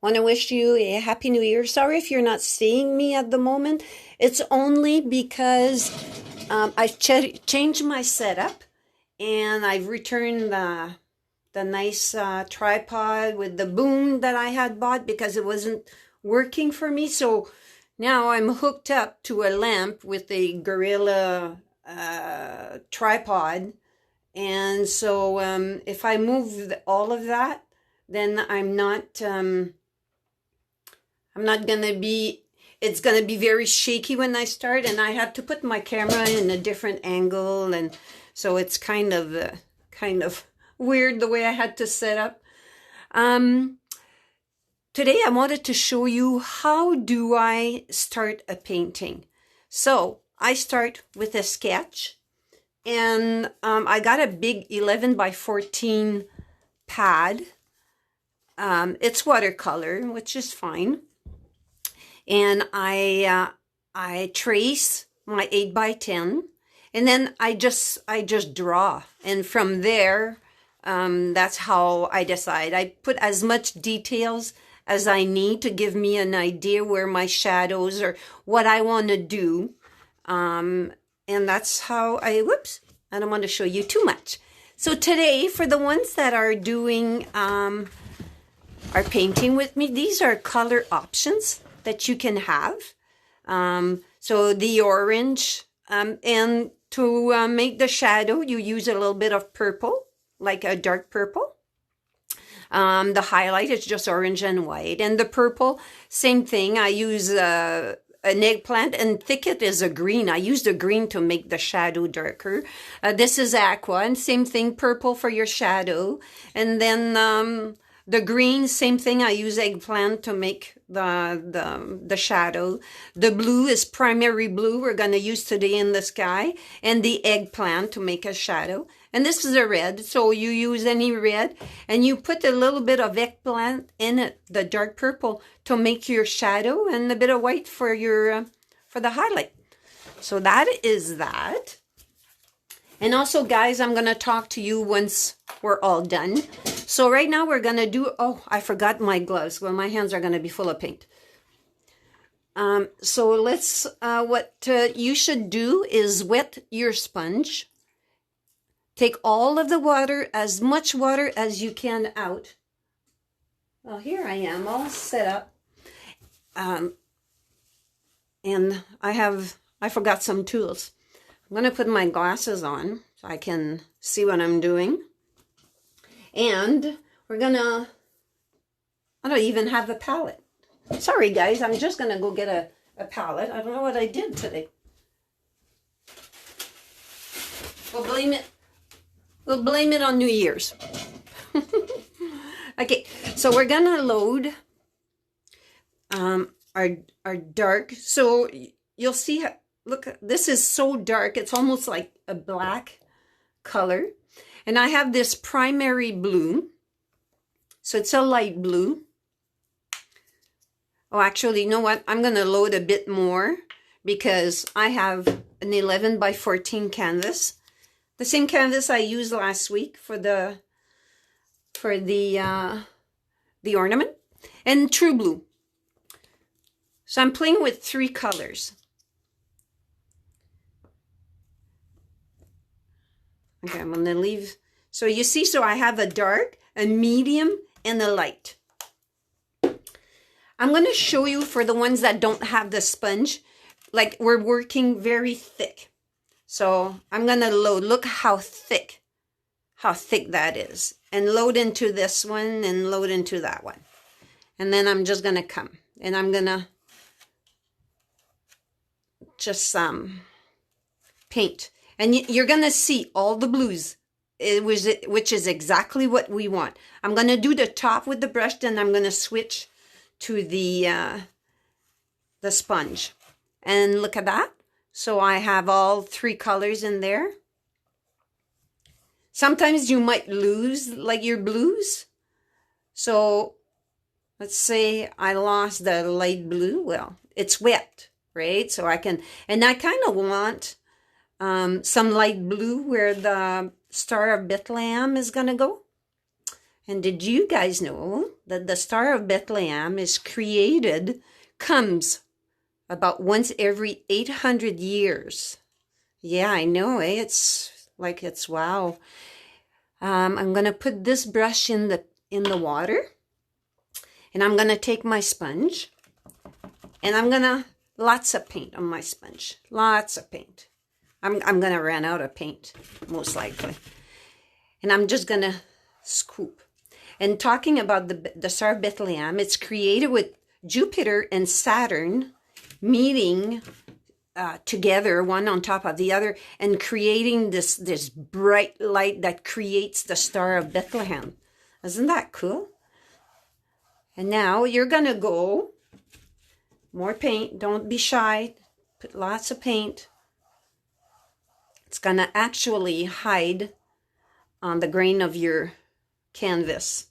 Want to wish you a Happy New Year. Sorry if you're not seeing me at the moment. It's only because I changed my setup and I've returned the nice tripod with the boom that I had bought because it wasn't working for me. So now I'm hooked up to a lamp with a Gorilla tripod. And so if I move all of that, then I'm not gonna be, it's gonna be very shaky when I start, and I have to put my camera in a different angle, and so it's kind of weird the way I had to set up. Today I wanted to show you how do I start a painting. So I start with a sketch, and I got a big 11 by 14 pad. It's watercolor, which is fine. And I trace my 8 by 10, and then I just draw. And from there, that's how I decide. I put as much details as I need to give me an idea where my shadows or what I want to do. And that's how I don't want to show you too much. So today, for the ones that are doing are painting with me, these are color options that you can have. So the orange, and to make the shadow, you use a little bit of purple, like a dark purple. The highlight is just orange and white. And the purple, same thing. I use an eggplant, and thicket is a green. I use the green to make the shadow darker. This is aqua, and same thing, purple for your shadow. And then the green, same thing. I use eggplant to make the shadow. The blue is primary blue we're going to use today in the sky, and the eggplant to make a shadow. And this is a red, so you use any red, and you put a little bit of eggplant in it, the dark purple, to make your shadow, and a bit of white for your for the highlight. So that is that. And also, guys, I'm going to talk to you once we're all done. So right now we're going to do, oh, I forgot my gloves. Well, my hands are going to be full of paint. So let's, what you should do is wet your sponge. Take all of the water, as much water as you can out. Well, here I am all set up. And I forgot some tools. I'm going to put my glasses on so I can see what I'm doing. And we're going to, I don't even have a palette. Sorry, guys, I'm just going to go get a palette. I don't know what I did today. We'll blame it on New Year's. Okay, so we're going to load our dark. So you'll see, look, this is so dark. It's almost like a black color. And I have this primary blue. So it's a light blue. Oh, actually, you know what? I'm going to load a bit more because I have an 11 by 14 canvas. The same canvas I used last week for the ornament. And true blue. So I'm playing with 3 colors. Okay, I'm going to leave. So you see, so I have a dark, a medium, and a light. I'm going to show you for the ones that don't have the sponge, like we're working very thick. So I'm going to load. Look how thick that is. And load into this one and load into that one. And then I'm just going to come. And I'm going to just paint. And you're going to see all the blues, which is exactly what we want. I'm going to do the top with the brush, then I'm going to switch to the sponge. And look at that. So I have all 3 colors in there. Sometimes you might lose like your blues. So let's say I lost the light blue. Well, it's wet, right? So I can, and I kind of want some light blue where the Star of Bethlehem is going to go. And did you guys know that the Star of Bethlehem comes about once every 800 years? Yeah, I know, eh? It's wow. I'm gonna put this brush in the water, and I'm gonna take my sponge, and I'm gonna lots of paint on my sponge, lots of paint. I'm gonna run out of paint most likely, and I'm just gonna scoop. And talking about the Star of Bethlehem, it's created with Jupiter and Saturn meeting together, one on top of the other, and creating this bright light that creates the Star of Bethlehem. Isn't that cool? And now you're gonna go more paint. Don't be shy. Put lots of paint. It's gonna actually hide on the grain of your canvas.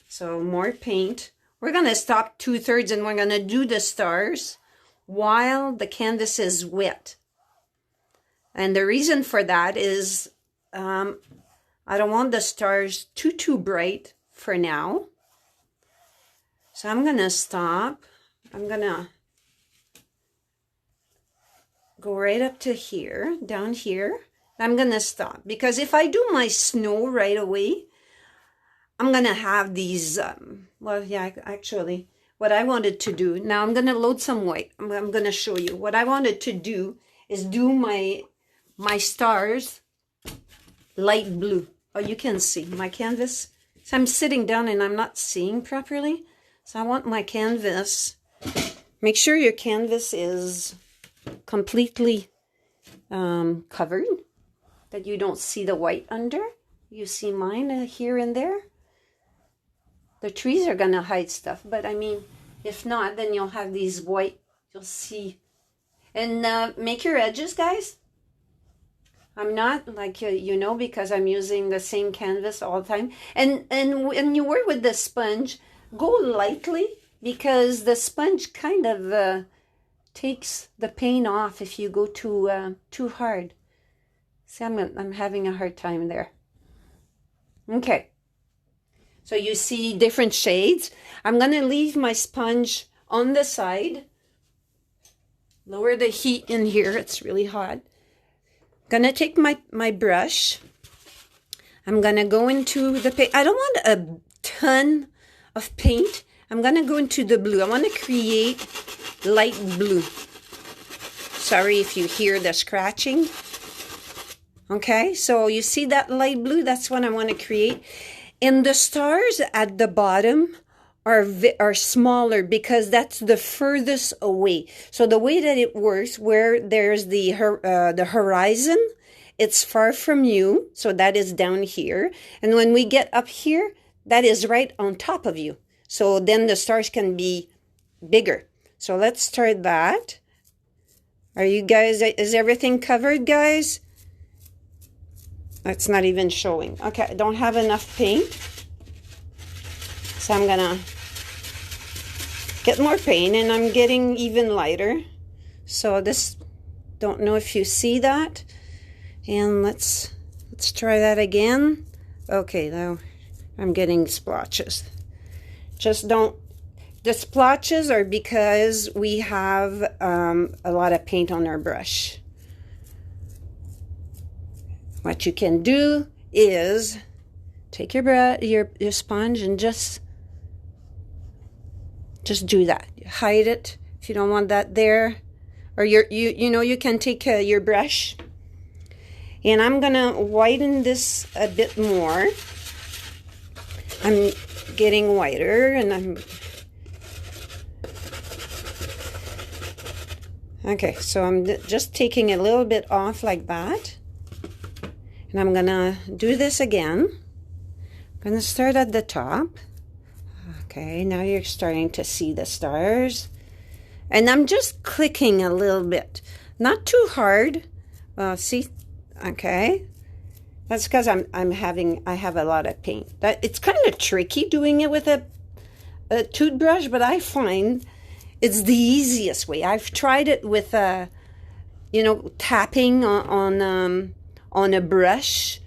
So more paint. We're gonna stop 2/3 and we're gonna do the stars while the canvas is wet. And the reason for that is I don't want the stars too bright for now. So I'm gonna stop. I'm gonna go right up to here, down here. I'm gonna stop because if I do my snow right away, I'm gonna have these, well, yeah, actually, what I wanted to do, now I'm gonna load some white. I'm gonna show you. What I wanted to do is do my stars light blue. Oh, you can see my canvas. So I'm sitting down and I'm not seeing properly. So I want my canvas, make sure your canvas is completely covered, that you don't see the white under. You see mine here and there. The trees are gonna hide stuff, but I mean, if not, then you'll have these white, you'll see. And make your edges, guys. I'm not like, you know, because I'm using the same canvas all the time. And when you work with the sponge, go lightly, because the sponge kind of takes the paint off if you go too hard. See, I'm having a hard time there. Okay. So you see different shades. I'm going to leave my sponge on the side. Lower the heat in here. It's really hot. Going to take my brush. I'm going to go into the paint. I don't want a ton of paint. I'm going to go into the blue. I want to create light blue. Sorry if you hear the scratching. Okay, so you see that light blue? That's what I want to create. And the stars at the bottom are smaller because that's the furthest away. So the way that it works, where there's the horizon, it's far from you. So that is down here. And when we get up here, that is right on top of you. So then the stars can be bigger. So let's start that. Are you guys, is everything covered, guys? That's not even showing. Okay, I don't have enough paint. So I'm gonna get more paint, and I'm getting even lighter. So this, don't know if you see that. And let's try that again. Okay, now I'm getting splotches. Just don't, the splotches are because we have a lot of paint on our brush. What you can do is take your sponge and just do that. Hide it if you don't want that there, or you know, you can take your brush, and I'm gonna whiten this a bit more. I'm getting whiter, and I'm okay. So I'm just taking a little bit off like that. And I'm gonna do this again. I'm gonna start at the top. Okay, now you're starting to see the stars. And I'm just clicking a little bit. Not too hard. See? Okay. That's because I have a lot of paint. It's kind of tricky doing it with a toothbrush, but I find it's the easiest way. I've tried it with tapping on a brush,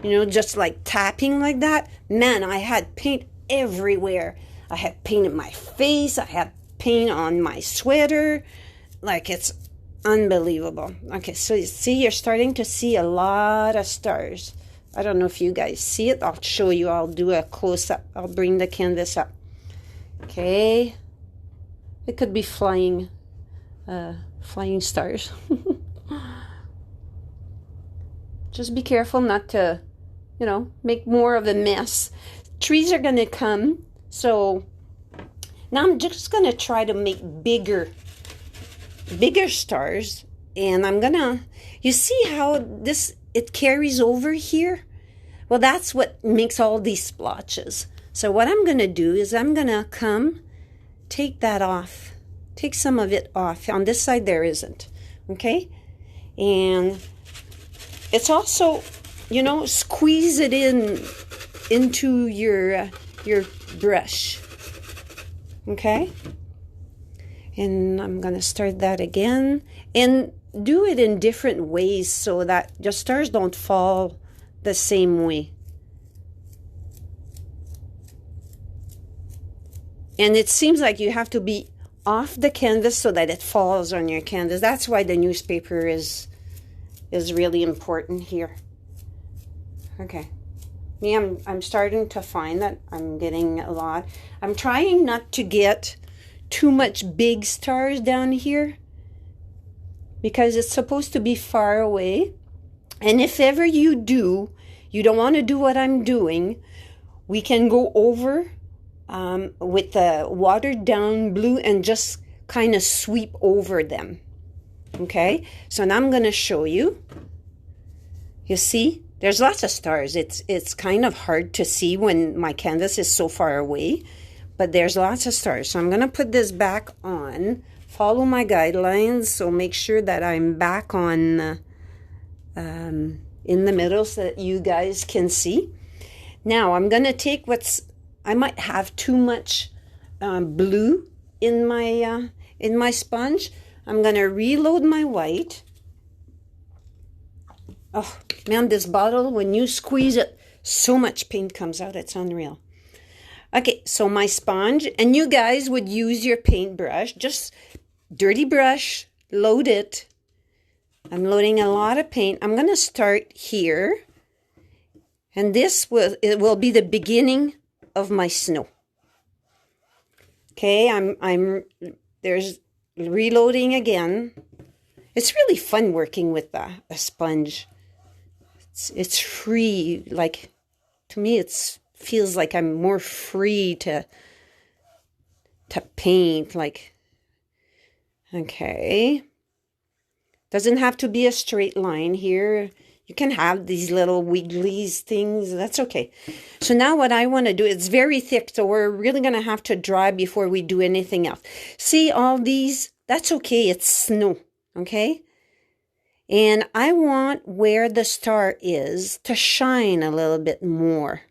you know, just like tapping like that, man, I had paint everywhere. I had paint in my face. I had paint on my sweater. Like, it's unbelievable. Okay, so you see, you're starting to see a lot of stars. I don't know if you guys see it. I'll show you. I'll do a close-up. I'll bring the canvas up. Okay. It could be flying stars. Just be careful not to, you know, make more of a mess. Trees are going to come. So now I'm just going to try to make bigger stars. And I'm going to, you see how it carries over here? Well, that's what makes all these splotches. So what I'm going to do is I'm going to come, take that off. Take some of it off. On this side there isn't. Okay? And it's also, you know, squeeze it into your brush. Okay? And I'm going to start that again. And do it in different ways so that the stars don't fall the same way. And it seems like you have to be off the canvas so that it falls on your canvas. That's why the newspaper is really important here. Okay. Me, I'm starting to find that I'm getting a lot. I'm trying not to get too much big stars down here because it's supposed to be far away. And if ever you don't want to do what I'm doing, we can go over with the watered down blue and just kind of sweep over them. Okay, so now I'm going to show you. You see, there's lots of stars. It's kind of hard to see when my canvas is so far away, but there's lots of stars. So I'm going to put this back on, follow my guidelines, so make sure that I'm back on in the middle so that you guys can see. Now I'm going to take I might have too much blue in my sponge. I'm going to reload my white. Oh, man, this bottle, when you squeeze it, so much paint comes out. It's unreal. Okay, so my sponge, and you guys would use your paintbrush. Just dirty brush, load it. I'm loading a lot of paint. I'm going to start here. And it will be the beginning of my snow. Okay, there's reloading again. It's really fun working with a sponge. It's free. Like, to me, it feels like I'm more free to paint. Like, okay. Doesn't have to be a straight line here. You can have these little wigglies things. That's okay. So now what I want to do, it's very thick, so we're really going to have to dry before we do anything else. See all these? That's okay. It's snow. Okay? And I want where the star is to shine a little bit more.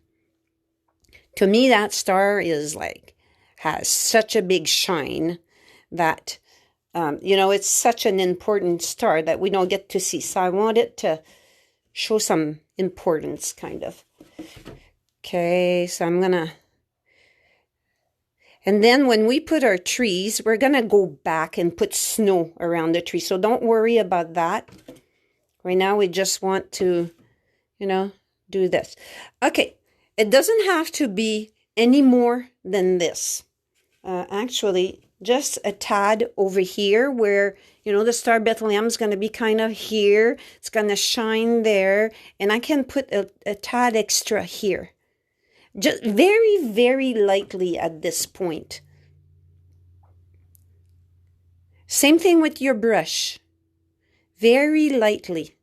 To me, that star is like, has such a big shine that, you know, it's such an important star that we don't get to see. So I want it to show some importance, kind of. Okay, so I'm going to... And then when we put our trees, we're going to go back and put snow around the tree. So don't worry about that. Right now, we just want to, you know, do this. Okay, it doesn't have to be any more than this. Actually, just a tad over here where, you know, the star Bethlehem is going to be kind of here. It's going to shine there. And I can put a tad extra here. Just very, very lightly at this point. Same thing with your brush. Very lightly.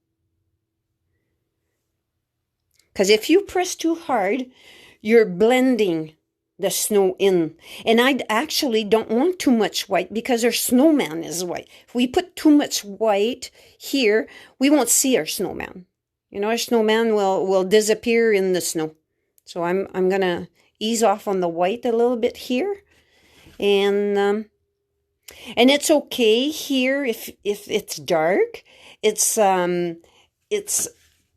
Because if you press too hard, you're blending the snow in. And I actually don't want too much white because our snowman is white. If we put too much white here, we won't see our snowman. You know, our snowman will disappear in the snow. So I'm going to ease off on the white a little bit here. And it's okay here if it's dark. It's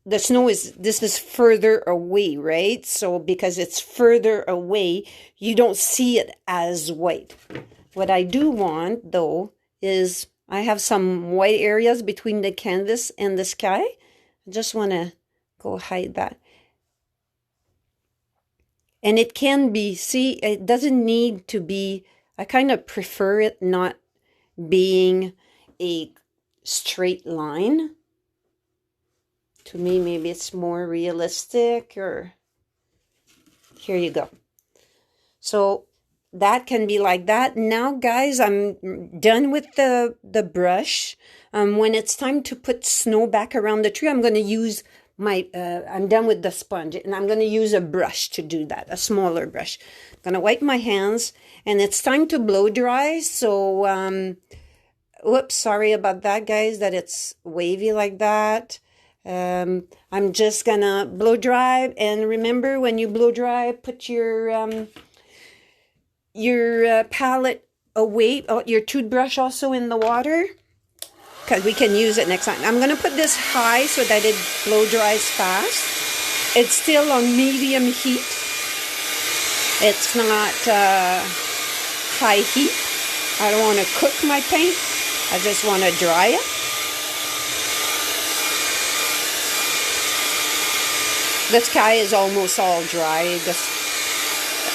the snow this is further away, right? So because it's further away, you don't see it as white. What I do want, though, is I have some white areas between the canvas and the sky. I just want to go hide that. And it can be, see, it doesn't need to be, I kind of prefer it not being a straight line. To me, maybe it's more realistic, or here you go. So that can be like that. Now, guys, I'm done with the brush. When it's time to put snow back around the tree, I'm going to use my, I'm done with the sponge, and I'm going to use a brush to do that, a smaller brush. I'm going to wipe my hands, and it's time to blow dry. So, whoops, sorry about that, guys, that it's wavy like that. I'm just going to blow dry, and remember, when you blow dry, put your palette away, your toothbrush also in the water, because we can use it next time. I'm going to put this high so that it blow dries fast. It's still on medium heat. It's not high heat. I don't want to cook my paint. I just want to dry it. The sky is almost all dry.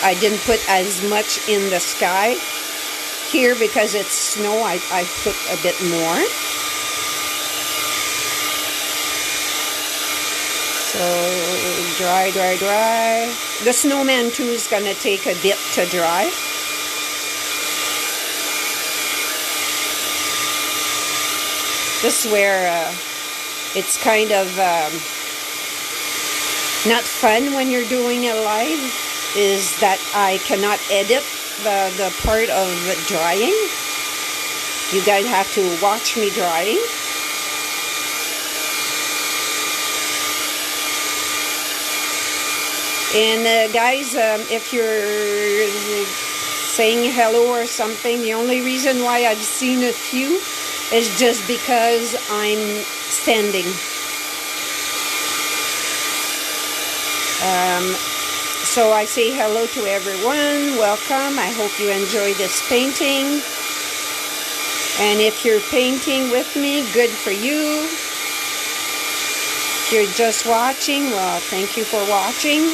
I didn't put as much in the sky. Here, because it's snow, I put a bit more. So, dry, dry, dry. The snowman, too, is going to take a bit to dry. This is where it's kind of not fun when you're doing it live, is that I cannot edit the part of drying. You guys have to watch me drying. And guys, if you're saying hello or something, the only reason why I've seen a few is just because I'm standing. So I say hello to everyone. Welcome. I hope you enjoy this painting. And if you're painting with me, good for you. If you're just watching, well, thank you for watching.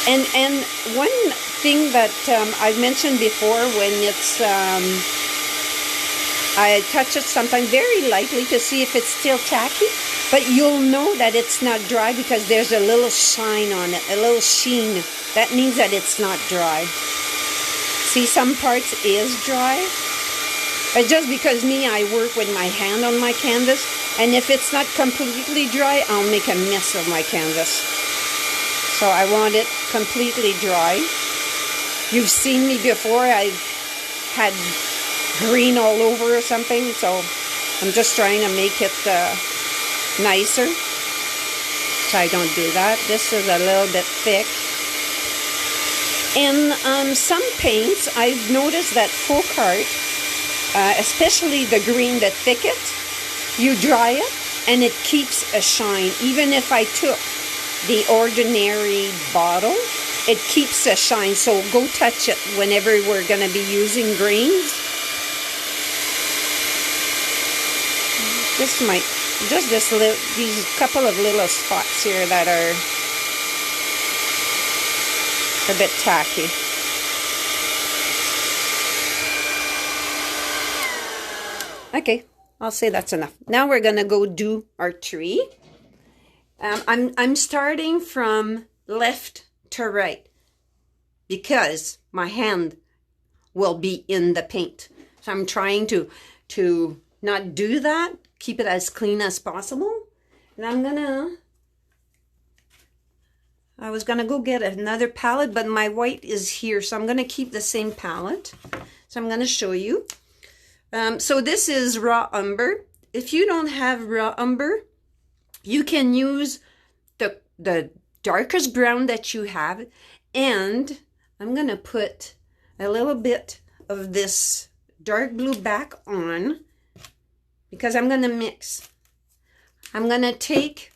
And one thing that I've mentioned before, when it's I touch it sometimes very lightly to see if it's still tacky, but you'll know that it's not dry because there's a little shine on it, a little sheen. That means that it's not dry. See, some parts is dry. But just because I work with my hand on my canvas, and if it's not completely dry, I'll make a mess of my canvas. So I want it completely dry. You've seen me before. I've had green all over or something, so I'm just trying to make it nicer. So I don't do that. This is a little bit thick. And some paints, I've noticed that Folkart, especially the green, the thicket, you dry it and it keeps a shine. Even if I took the ordinary bottle, it keeps a shine. So go touch it whenever we're going to be using greens. This might, just these couple of little spots here that are a bit tacky. Okay, I'll say that's enough. Now we're gonna go do our tree. I'm starting from left to right because my hand will be in the paint. So I'm trying to not do that, keep it as clean as possible. And I was gonna go get another palette, but my white is here, so I'm gonna keep the same palette. So I'm gonna show you. So this is raw umber. If you don't have raw umber, you can use the darkest brown that you have. And I'm going to put a little bit of this dark blue back on because I'm going to mix. I'm going to take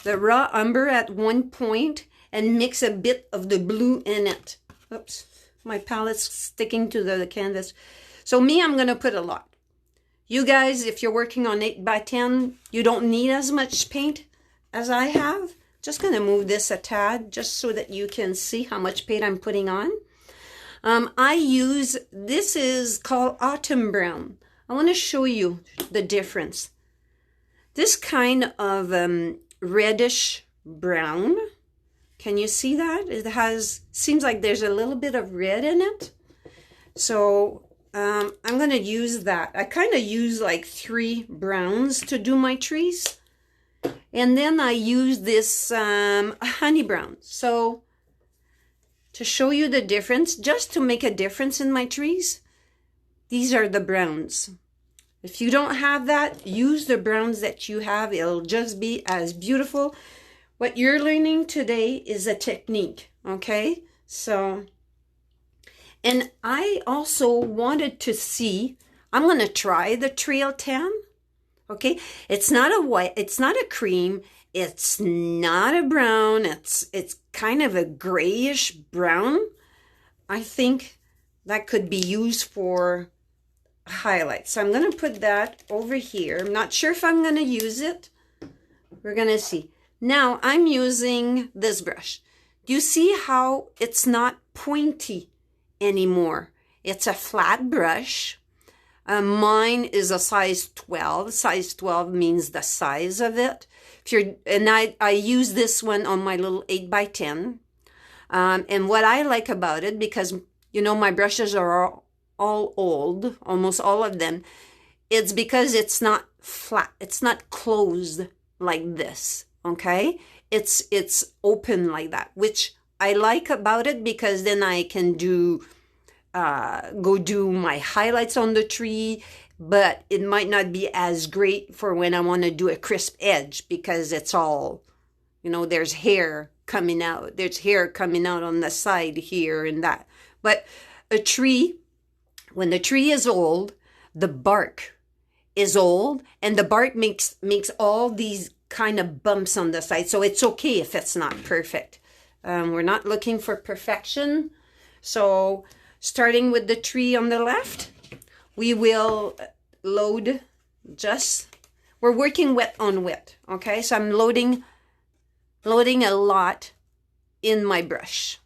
the raw umber at one point and mix a bit of the blue in it. Oops, my palette's sticking to the canvas. So me, I'm going to put a lot. You guys, if you're working on 8x10, you don't need as much paint as I have. Just going to move this a tad just so that you can see how much paint I'm putting on. This is called Autumn Brown. I want to show you the difference. This kind of reddish brown. Can you see that? It seems like there's a little bit of red in it. So I'm going to use that. I kind of use like 3 browns to do my trees. And then I use this honey brown. So to show you the difference, just to make a difference in my trees, these are the browns. If you don't have that, use the browns that you have. It'll just be as beautiful. What you're learning today is a technique, okay? So, and I also wanted to see, I'm going to try the trail tan, okay? It's not a white, it's not a cream, it's not a brown, it's kind of a grayish brown. I think that could be used for highlights. So I'm going to put that over here. I'm not sure if I'm going to use it. We're going to see. Now I'm using this brush. Do you see how it's not pointy anymore? It's a flat brush. Mine is a size 12. Size 12 means the size of it. I use this one on my little 8x10. And what I like about it, because, you know, my brushes are all old, almost all of them, it's because it's not flat. It's not closed like this, okay? It's open like that, which I like about it because then I can go do my highlights on the tree, but it might not be as great for when I want to do a crisp edge because it's all, you know, there's hair coming out. There's hair coming out on the side here and that. But a tree, when the tree is old, the bark is old, and the bark makes all these kind of bumps on the side. So it's okay if it's not perfect. We're not looking for perfection. So starting with the tree on the left, we will load we're working wet on wet, okay? So I'm loading a lot in my brush.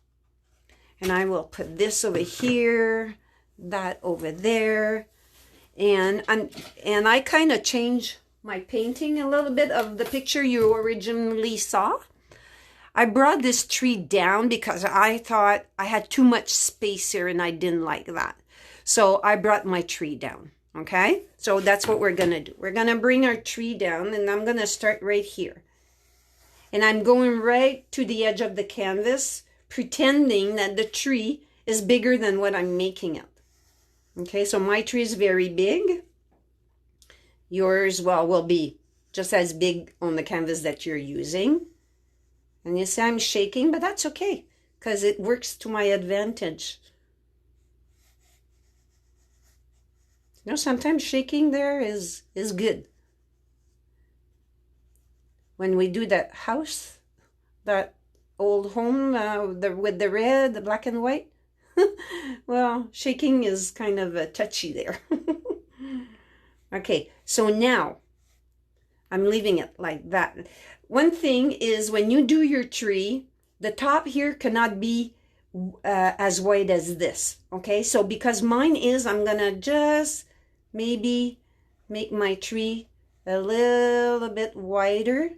And I will put this over here, that over there. And I kind of change my painting a little bit of the picture you originally saw. I brought this tree down because I thought I had too much space here and I didn't like that. So I brought my tree down, okay? So that's what we're going to do. We're going to bring our tree down, and I'm going to start right here. And I'm going right to the edge of the canvas, pretending that the tree is bigger than what I'm making it. Okay, so my tree is very big. Yours, well, will be just as big on the canvas that you're using. And you see I'm shaking, but that's okay, because it works to my advantage. You know, sometimes shaking there is good. When we do that house, that old home with the red, the black and white, well, shaking is kind of touchy there. Okay, so now I'm leaving it like that. One thing is when you do your tree, the top here cannot be as white as this. Okay, so because mine is, I'm going to just maybe make my tree a little bit wider.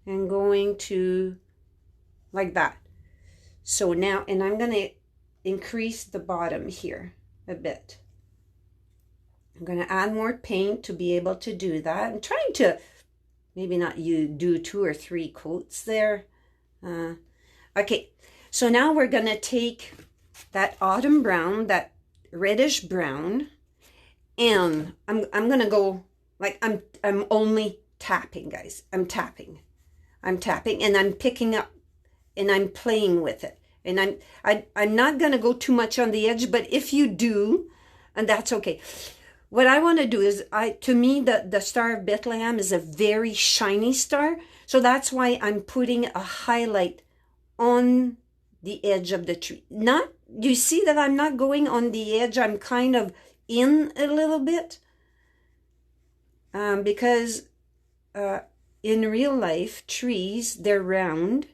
And going to like that. So now, and I'm going to increase the bottom here a bit. I'm going to add more paint to be able to do that. I'm trying to maybe not do 2 or 3 coats there. Okay, so now we're going to take that autumn brown, that reddish brown, and I'm going to go like I'm only tapping, guys. I'm tapping and I'm picking up and I'm playing with it. And I'm not going to go too much on the edge, but if you do, and that's okay. what I want to do is, to me, the Star of Bethlehem is a very shiny star. So that's why I'm putting a highlight on the edge of the tree. Not, you see that I'm not going on the edge. I'm kind of in a little bit. Because in real life, trees, they're round.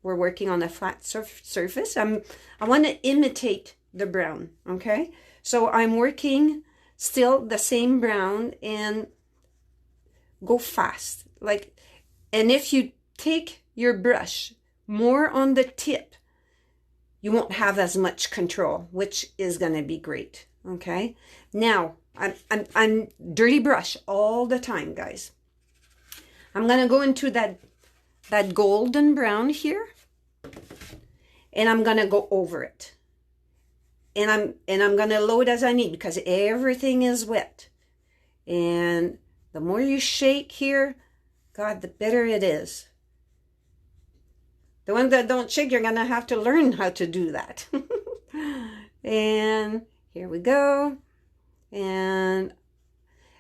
We're working on a flat surface. I want to imitate the brown, okay? So I'm working still the same brown and go fast. Like, and if you take your brush more on the tip, you won't have as much control, which is going to be great, okay? Now, I'm dirty brush all the time, guys. I'm going to go into that golden brown here, and I'm going to go over it. And I'm going to load as I need because everything is wet. And the more you shake here, God, the better it is. The ones that don't shake, you're going to have to learn how to do that. And here we go. And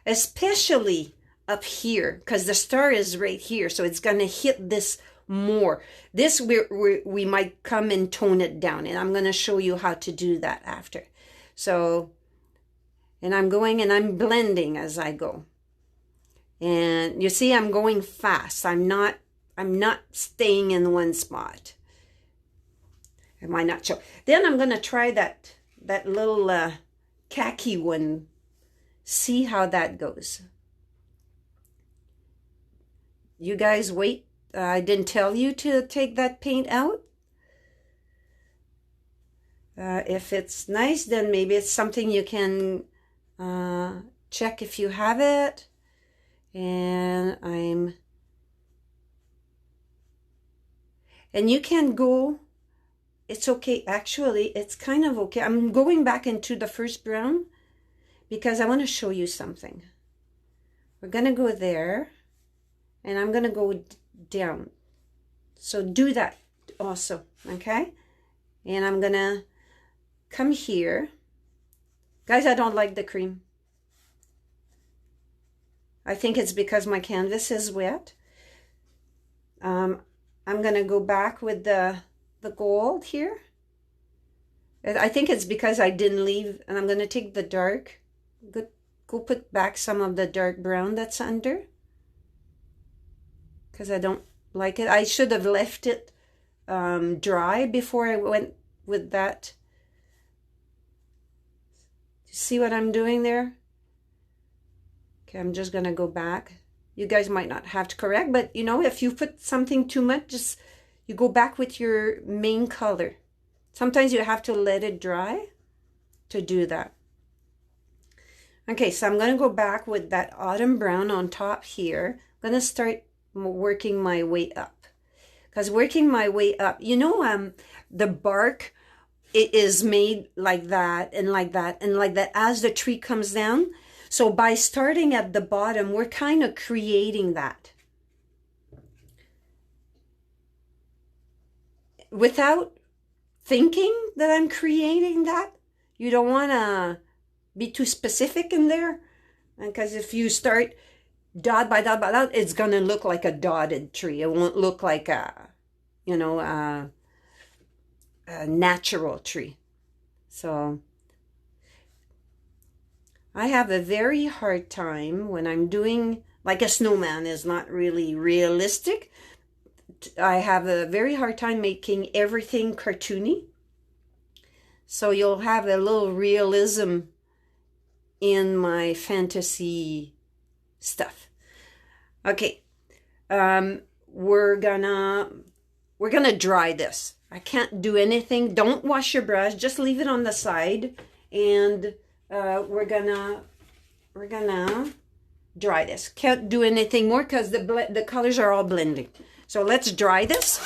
especially up here, because the star is right here, so it's going to hit this more. This we might come and tone it down, and I'm going to show you how to do that after. So, and I'm going and I'm blending as I go. And you see, I'm going fast. I'm not staying in one spot. It might not show. Then I'm going to try that little khaki one. See how that goes. You guys wait. I didn't tell you to take that paint out. If it's nice, then maybe it's something you can check if you have it. And you can go, it's okay. Actually, it's kind of okay. I'm going back into the first brown because I want to show you something. We're going to go there, and I'm going to go down. So do that also, okay? And I'm going to come here. Guys, I don't like the cream. I think it's because my canvas is wet. I'm going to go back with the gold here. I think it's because I didn't leave, and I'm going to take the dark. Go put back some of the dark brown that's under, because I don't like it. I should have left it dry before I went with that. You see what I'm doing there? Okay, I'm just going to go back. You guys might not have to correct, but you know, if you put something too much, just you go back with your main color. Sometimes you have to let it dry to do that. Okay, so I'm going to go back with that autumn brown on top here. I'm going to start working my way up. Because working my way up, you know, the bark, it is made like that and like that and like that as the tree comes down. So by starting at the bottom, we're kind of creating that. Without thinking that I'm creating that, you don't want to be too specific in there. Because if you start dot by dot by dot, it's going to look like a dotted tree. It won't look like a, you know, a natural tree. So I have a very hard time when I'm doing, like a snowman is not really realistic. I have a very hard time making everything cartoony. So you'll have a little realism in my fantasy stuff. Okay. We're gonna dry this. I can't do anything. Don't wash your brush. Just leave it on the side. And we're gonna dry this. Can't do anything more because the colors are all blending. So let's dry this.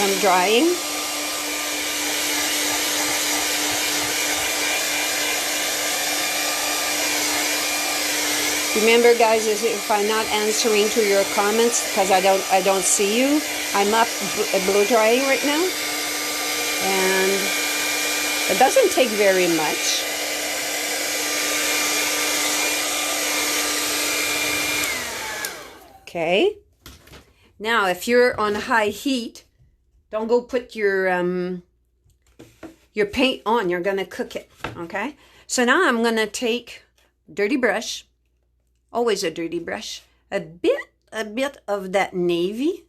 I'm drying. Remember, guys, if I'm not answering to your comments because I don't see you, I'm up blow drying right now, and it doesn't take very much. Okay. Now, if you're on high heat, don't go put your paint on. You're gonna cook it. Okay. So now I'm gonna take dirty brush. Always a dirty brush, a bit of that navy.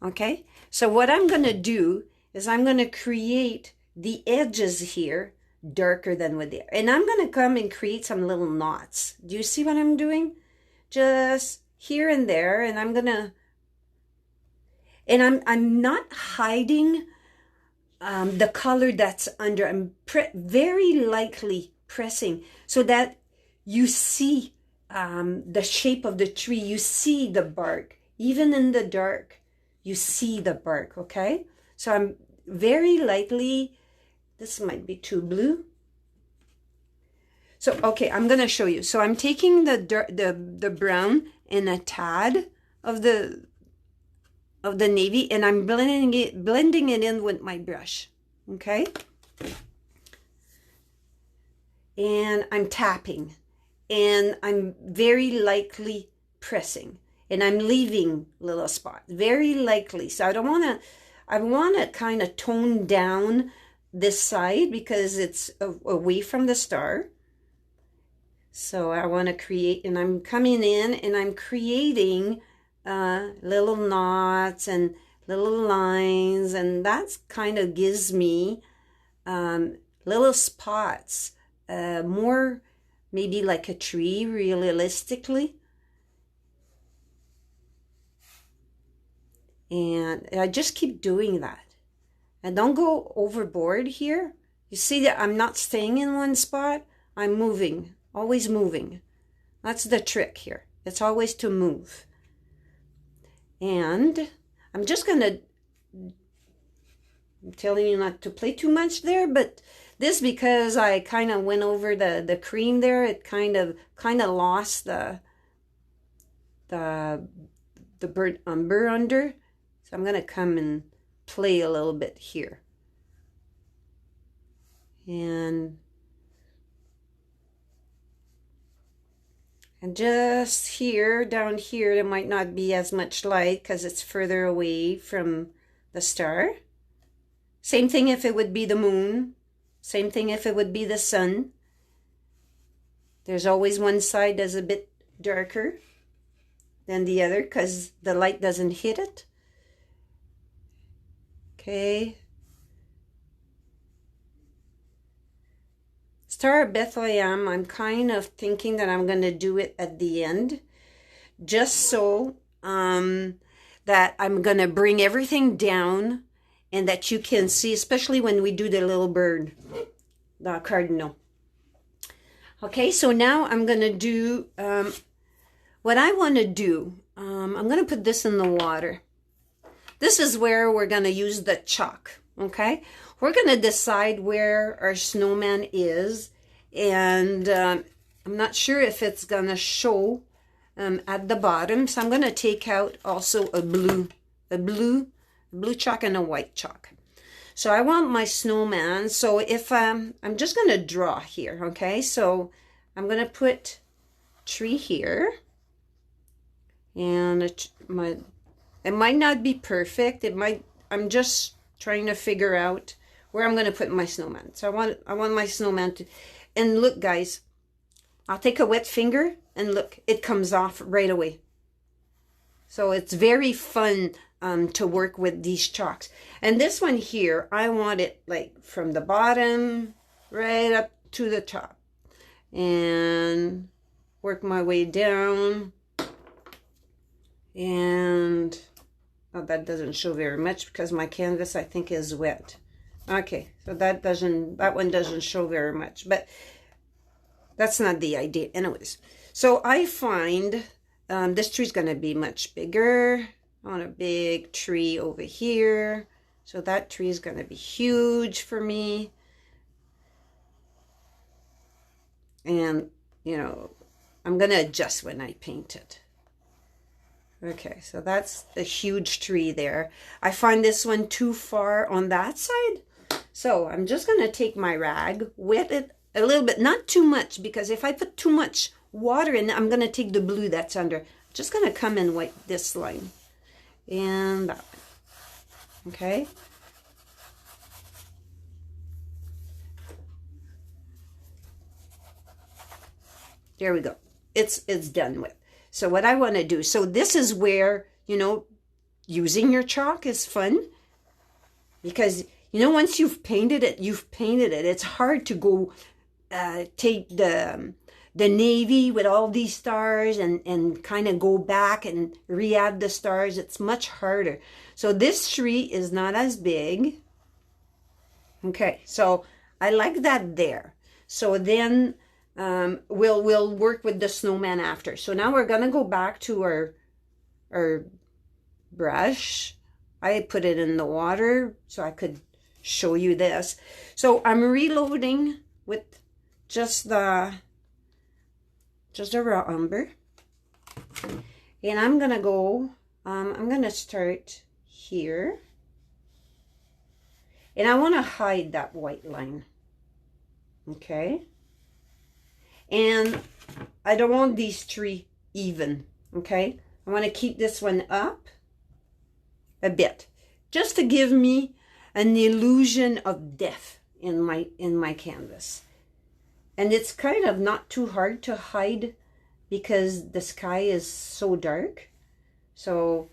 Okay, so what I'm going to do is I'm going to create the edges here darker than with the, and I'm going to come and create some little knots. Do you see what I'm doing? Just here and there, and I'm going to, and I'm not hiding the color that's under. I'm very lightly pressing so that you see the shape of the tree. You see the bark. Even in the dark, you see the bark, okay? So I'm very lightly, this might be too blue. So, okay, I'm going to show you. So I'm taking the brown and a tad of the navy, and I'm blending it in with my brush, okay? And I'm tapping. And I'm very lightly pressing, and I'm leaving little spots, very lightly. So I want to kind of tone down this side because it's away from the star. So I want to create, and I'm coming in and I'm creating little knots and little lines, and that's kind of gives me little spots, more maybe like a tree, realistically. And I just keep doing that. And don't go overboard here. You see that I'm not staying in one spot. I'm moving, always moving. That's the trick here. It's always to move. And I'm just gonna, I'm telling you not to play too much there, but this, because I kind of went over the cream there, it kind of lost the burnt umber under. So I'm going to come and play a little bit here. And just here, down here, there might not be as much light because it's further away from the star. Same thing if it would be the moon. Same thing if it would be the sun. There's always one side that's a bit darker than the other because the light doesn't hit it. Okay. Star of Bethlehem, I'm kind of thinking that I'm going to do it at the end. Just so that I'm going to bring everything down and that you can see, especially when we do the little bird, the cardinal. Okay, so now I'm going to do, what I want to do, I'm going to put this in the water. This is where we're going to use the chalk, okay? We're going to decide where our snowman is, and I'm not sure if it's going to show at the bottom, so I'm going to take out also a blue chalk and a white chalk. So I want my snowman. So if I'm just going to draw here, okay? So I'm going to put tree here, and it might not be perfect. I'm just trying to figure out where I'm going to put my snowman. So I want my snowman to, and look, guys, I'll take a wet finger and look, it comes off right away. So it's very fun to work with these chalks. And this one here, I want it like from the bottom right up to the top, and work my way down. And oh, that doesn't show very much because my canvas, I think, is wet. Okay, so that one doesn't show very much, but that's not the idea anyways. So I find this tree's going to be much bigger. I want a big tree over here. So that tree is going to be huge for me. And, you know, I'm going to adjust when I paint it. Okay, so that's a huge tree there. I find this one too far on that side. So I'm just going to take my rag, wet it a little bit, not too much, because if I put too much water in, I'm going to take the blue that's under. I'm just going to come and wipe this line and that one. Okay. There we go. It's done with. So what I want to do, so this is where, you know, using your chalk is fun, because, you know, once you've painted it, you've painted it. It's hard to go take the navy with all these stars and kind of go back and re-add the stars. It's much harder. So this tree is not as big. Okay, so I like that there. So then we'll work with the snowman after. So now we're gonna go back to our brush. I put it in the water so I could show you this. So I'm reloading with just the raw umber, and I'm gonna go. I'm gonna start here, and I want to hide that white line. Okay. And I don't want these three even, okay? I want to keep this one up a bit, just to give me an illusion of depth in my canvas. And it's kind of not too hard to hide because the sky is so dark. So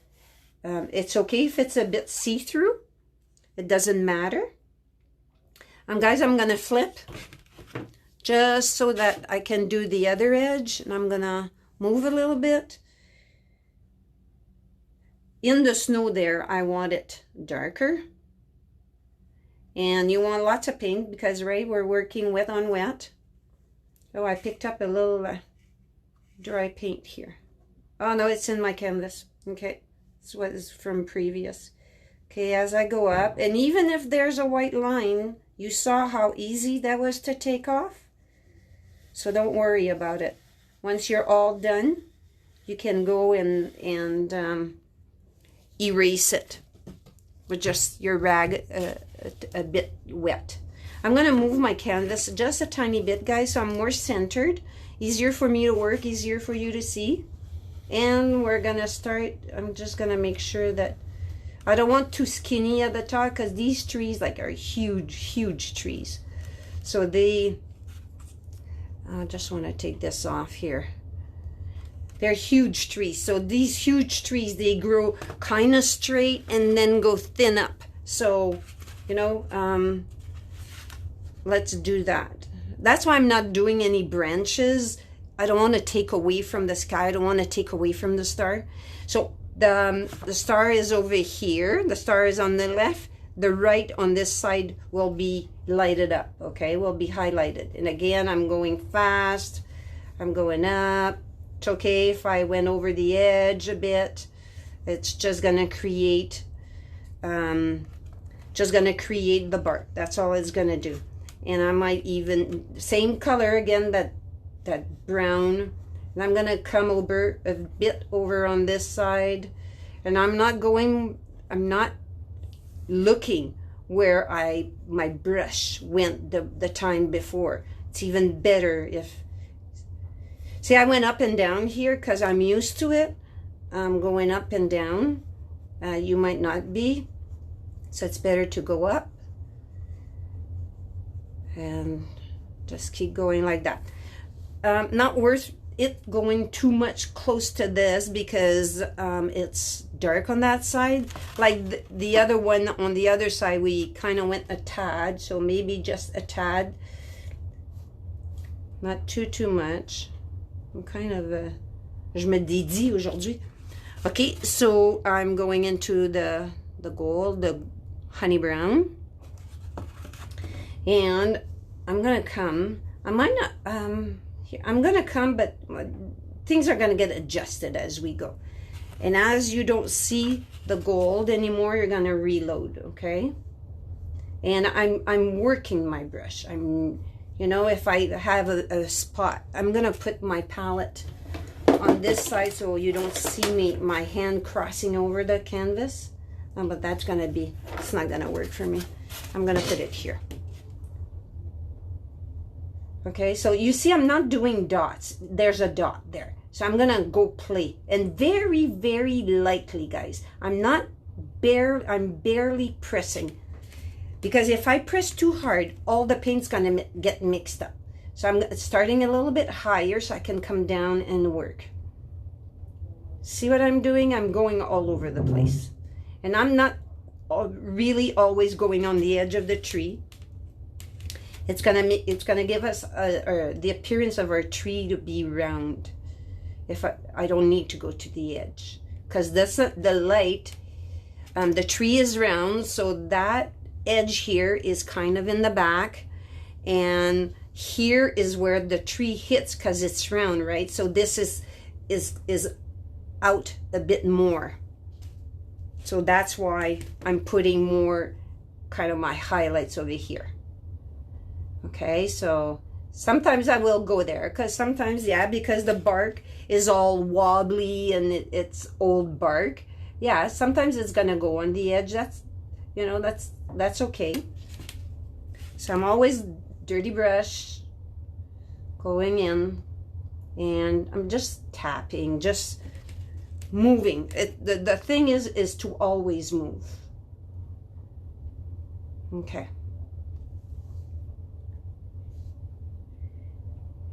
it's okay if it's a bit see-through. It doesn't matter. Guys, I'm going to flip just so that I can do the other edge, and I'm gonna move a little bit. In the snow there, I want it darker, and you want lots of paint because, right, we're working wet on wet. Oh, I picked up a little dry paint here. Oh no, it's in my canvas. Okay, this was from previous. Okay, as I go up, and even if there's a white line, you saw how easy that was to take off. So don't worry about it. Once you're all done, you can go and erase it with just your rag a bit wet. I'm going to move my canvas just a tiny bit, guys, so I'm more centered. Easier for me to work, easier for you to see. And we're going to start. I'm just going to make sure that I don't want too skinny at the top, because these trees like are huge, huge trees. So I just want to take this off here. They're huge trees. So these huge trees, they grow kind of straight and then go thin up. So, you know, let's do that. That's why I'm not doing any branches. I don't want to take away from the sky. I don't want to take away from the star. So the star is over here. The star is on the left. The right on this side will be lighted up, okay? Will be highlighted. And again, I'm going fast. I'm going up. It's okay if I went over the edge a bit. It's just gonna create, the bark. That's all it's gonna do. And I might even, same color again, that brown. And I'm gonna come over a bit over on this side. And I'm not looking where my brush went the time before. It's even better if, see, I went up and down here because I'm used to it. I'm going up and down. You might not be, so it's better to go up and just keep going like that. Not worth it going too much close to this because it's dark on that side. Like the other one on the other side, we kind of went a tad, so maybe just a tad, not too much. I'm kind of je me dédie aujourd'hui. Okay, so I'm going into the gold, the honey brown, and I'm gonna come. I might not. I'm gonna come, but things are gonna get adjusted as we go. And as you don't see the gold anymore, you're gonna reload, okay? And I'm working my brush. I'm You know, if I have a spot, I'm gonna put my palette on this side so you don't see my hand crossing over the canvas. But that's gonna be, it's not gonna work for me. I'm gonna put it here. Okay, so you see I'm not doing dots. There's a dot there. So I'm gonna go play, and very, very lightly, guys. I'm barely pressing, because if I press too hard, all the paint's gonna get mixed up. So I'm starting a little bit higher so I can come down and work. See what I'm doing? I'm going all over the place. And I'm not really always going on the edge of the tree. It's gonna give us the appearance of our tree to be round. If I don't need to go to the edge, because the light, the tree is round, so that edge here is kind of in the back, and here is where the tree hits because it's round, right? So this is out a bit more. So that's why I'm putting more kind of my highlights over here. Okay, so sometimes I will go there, because sometimes, yeah, because the bark is all wobbly and it's old bark. Yeah, sometimes it's gonna go on the edge. That's, you know, that's okay. So I'm always dirty brush going in, and I'm just tapping, just moving. The thing is to always move. Okay.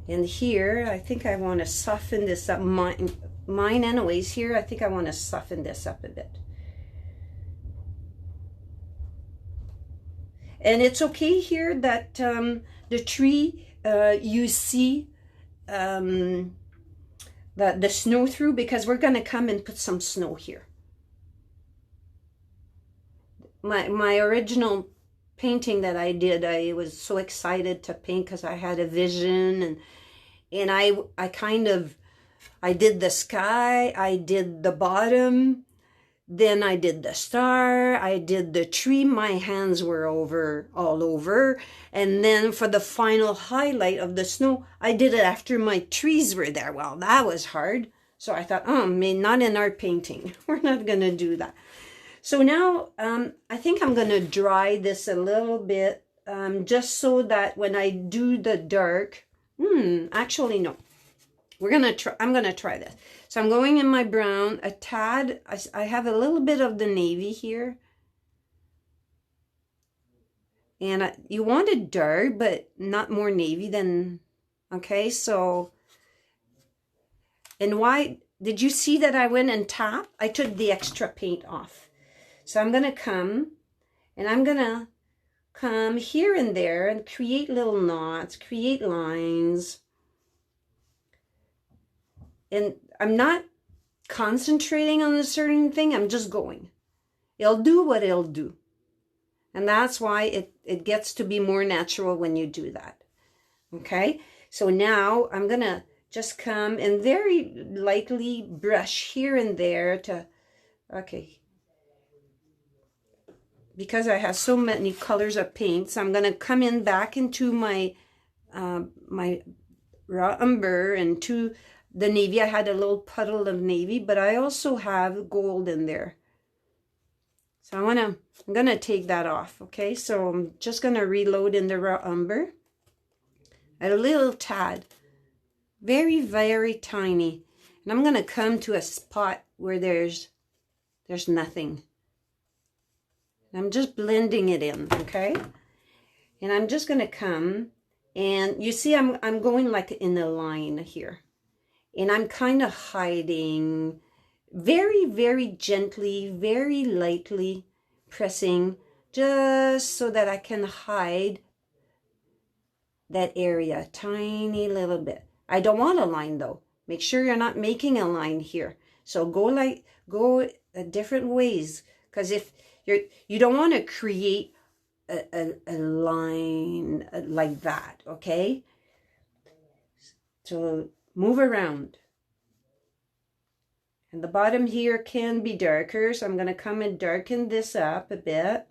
And here, I think I want to soften this up. Mine anyways, here, I think I want to soften this up a bit. And it's okay here that the tree, you see the snow through, because we're going to come and put some snow here. My original painting that I did, I was so excited to paint because I had a vision, and I did the sky, I did the bottom, then I did the star, I did the tree. My hands were all over, and then for the final highlight of the snow, I did it after my trees were there. Well, that was hard. So I thought, oh man, not in our painting. We're not gonna do that. So now I think I'm going to dry this a little bit, just so that when I do the dark, actually no, I'm going to try this. So I'm going in my brown, a tad, I have a little bit of the navy here. And you want it dark, but not more navy than, okay, so, and why, did you see that I went and tapped? I took the extra paint off. So I'm going to come, and I'm going to come here and there and create little knots, create lines. And I'm not concentrating on a certain thing. I'm just going. It'll do what it'll do. And that's why it gets to be more natural when you do that. Okay? So now I'm going to just come and very lightly brush here and there to, okay, because I have so many colors of paint, so I'm going to come in back into my my raw umber and to the navy. I had a little puddle of navy, but I also have gold in there. So I'm going to take that off, okay? So I'm just going to reload in the raw umber. A little tad, very, very tiny. And I'm going to come to a spot where there's nothing. I'm just blending it in, okay? And I'm just going to come, and you see I'm going like in a line here. And I'm kind of hiding very, very gently, very lightly pressing, just so that I can hide that area, tiny little bit. I don't want a line though. Make sure you're not making a line here. So go different ways, because if you don't want to create a line like that, okay? So move around. And the bottom here can be darker, so I'm going to come and darken this up a bit.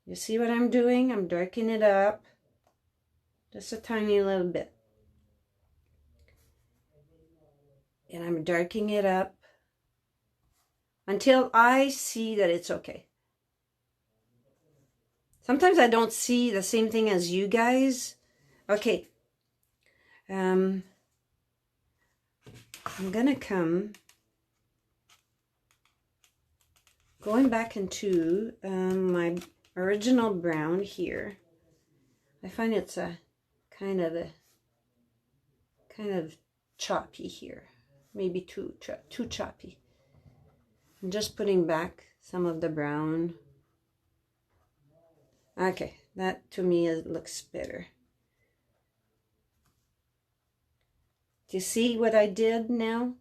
You see what I'm doing? I'm darkening it up. just a tiny little bit. And I'm darkening it up until I see that it's okay. Sometimes I don't see the same thing as you guys. Okay. I'm gonna come going back into my original brown here. I find it's a kind of choppy here. Maybe too choppy. I'm just putting back some of the brown. Okay, that to me looks better. Do you see what I did now?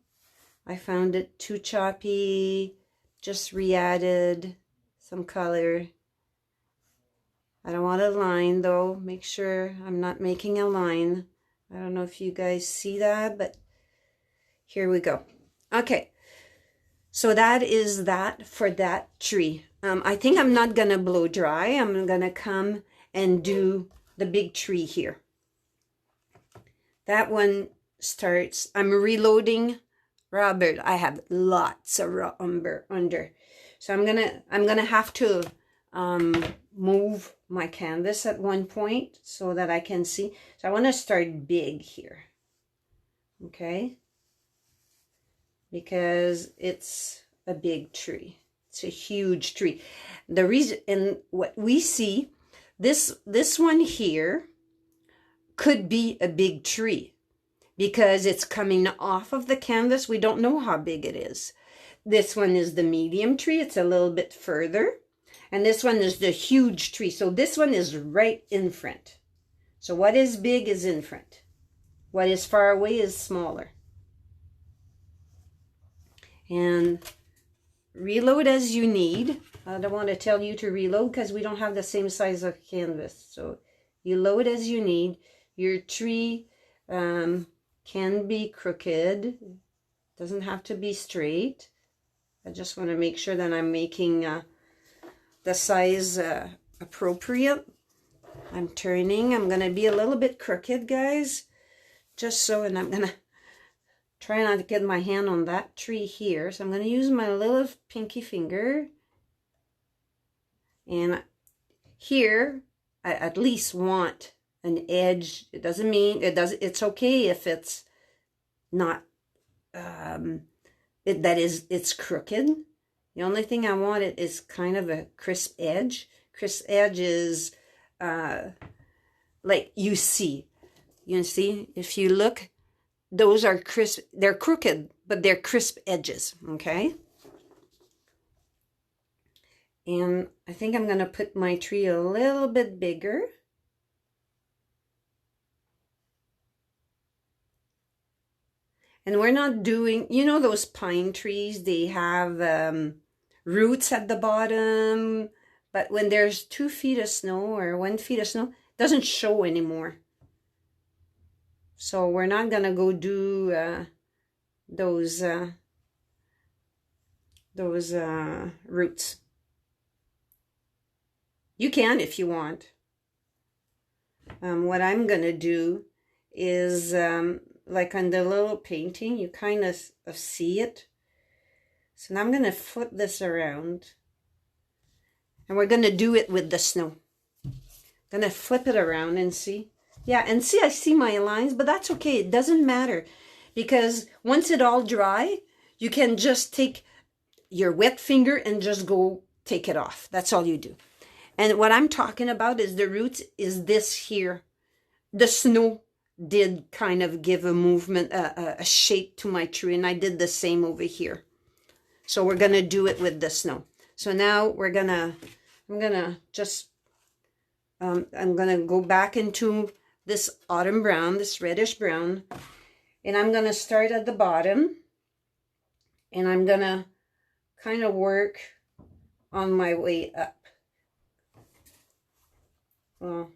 I found it too choppy, just re-added some color. I don't want a line though. Make sure I'm not making a line. I don't know if you guys see that, but here we go. Okay, so that is that for that tree. I think I'm not gonna blow dry. I'm gonna come and do the big tree here. That one starts, I'm reloading Robert. I have lots of raw umber under. So I'm gonna have to move my canvas at one point so that I can see. So I want to start big here. Okay? Because it's a big tree. It's a huge tree. The reason, and what we see, this one here could be a big tree because it's coming off of the canvas. We don't know how big it is. This one is the medium tree. It's a little bit further. And this one is the huge tree. So this one is right in front. So what is big is in front. What is far away is smaller. And reload as you need. I don't want to tell you to reload because we don't have the same size of canvas. So you load as you need. Your tree can be crooked. Doesn't have to be straight. I just want to make sure that I'm making the size appropriate. I'm turning. I'm going to be a little bit crooked, guys. Just so, and I'm going to try not to get my hand on that tree here. So I'm going to use my little pinky finger. And here, I at least want an edge. It doesn't mean, it's okay if it's not, it's crooked. The only thing I want is kind of a crisp edge. Crisp edge is like you see. You see, if you look, those are crisp. They're crooked, but they're crisp edges, okay? And I think I'm going to put my tree a little bit bigger. And we're not doing, you know those pine trees, they have roots at the bottom, but when there's 2 feet of snow or 1 feet of snow, it doesn't show anymore. So we're not gonna go do those roots. You can if you want. What I'm gonna do is like on the little painting, you kind of see it. So now I'm going to flip this around. And we're going to do it with the snow. Going to flip it around and see. Yeah, and see, I see my lines, but that's okay. It doesn't matter. Because once it all dry, you can just take your wet finger and just go take it off. That's all you do. And what I'm talking about is the roots is this here. The snow did kind of give a movement, a shape to my tree, and I did the same over here. So we're gonna do it with the snow. So now I'm gonna go back into this autumn brown, this reddish brown, and I'm gonna start at the bottom, and I'm gonna kind of work on my way up. Well,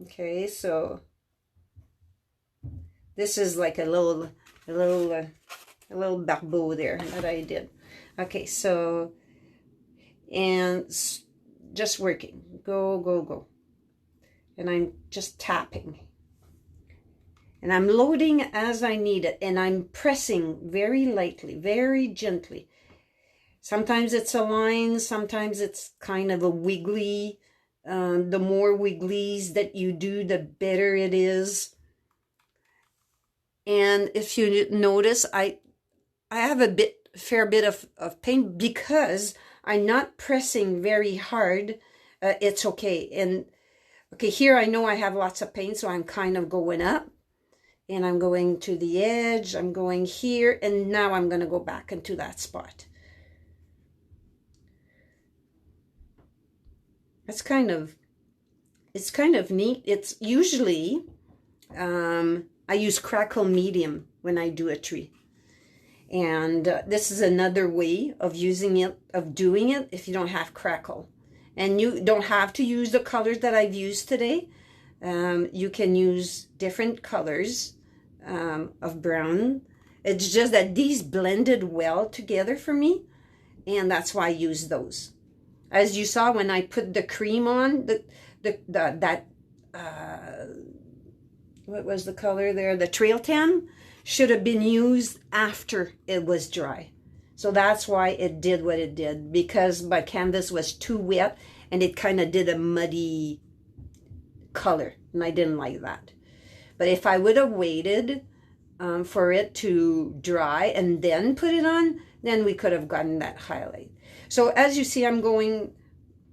okay, so this is like a little barbeau there that I did. Okay, so, and just working, go. and I'm just tapping. And I'm loading as I need it, and I'm pressing very lightly, very gently. Sometimes it's a line, sometimes it's kind of a wiggly. The more wigglies that you do, the better it is. And if you notice, I have a fair bit of paint because I'm not pressing very hard. It's okay. And okay, here I know I have lots of paint, so I'm kind of going up. And I'm going to the edge, I'm going here, and now I'm going to go back into that spot. It's kind of neat. It's usually, I use crackle medium when I do a tree. And this is another way of using it, of doing it if you don't have crackle. And you don't have to use the colors that I've used today. You can use different colors of brown. It's just that these blended well together for me, and that's why I use those. As you saw when I put the cream on, what was the color there? The trail tan should have been used after it was dry. So that's why it did what it did, because my canvas was too wet and it kind of did a muddy color, and I didn't like that. But if I would have waited for it to dry and then put it on, then we could have gotten that highlight. So as you see, I'm going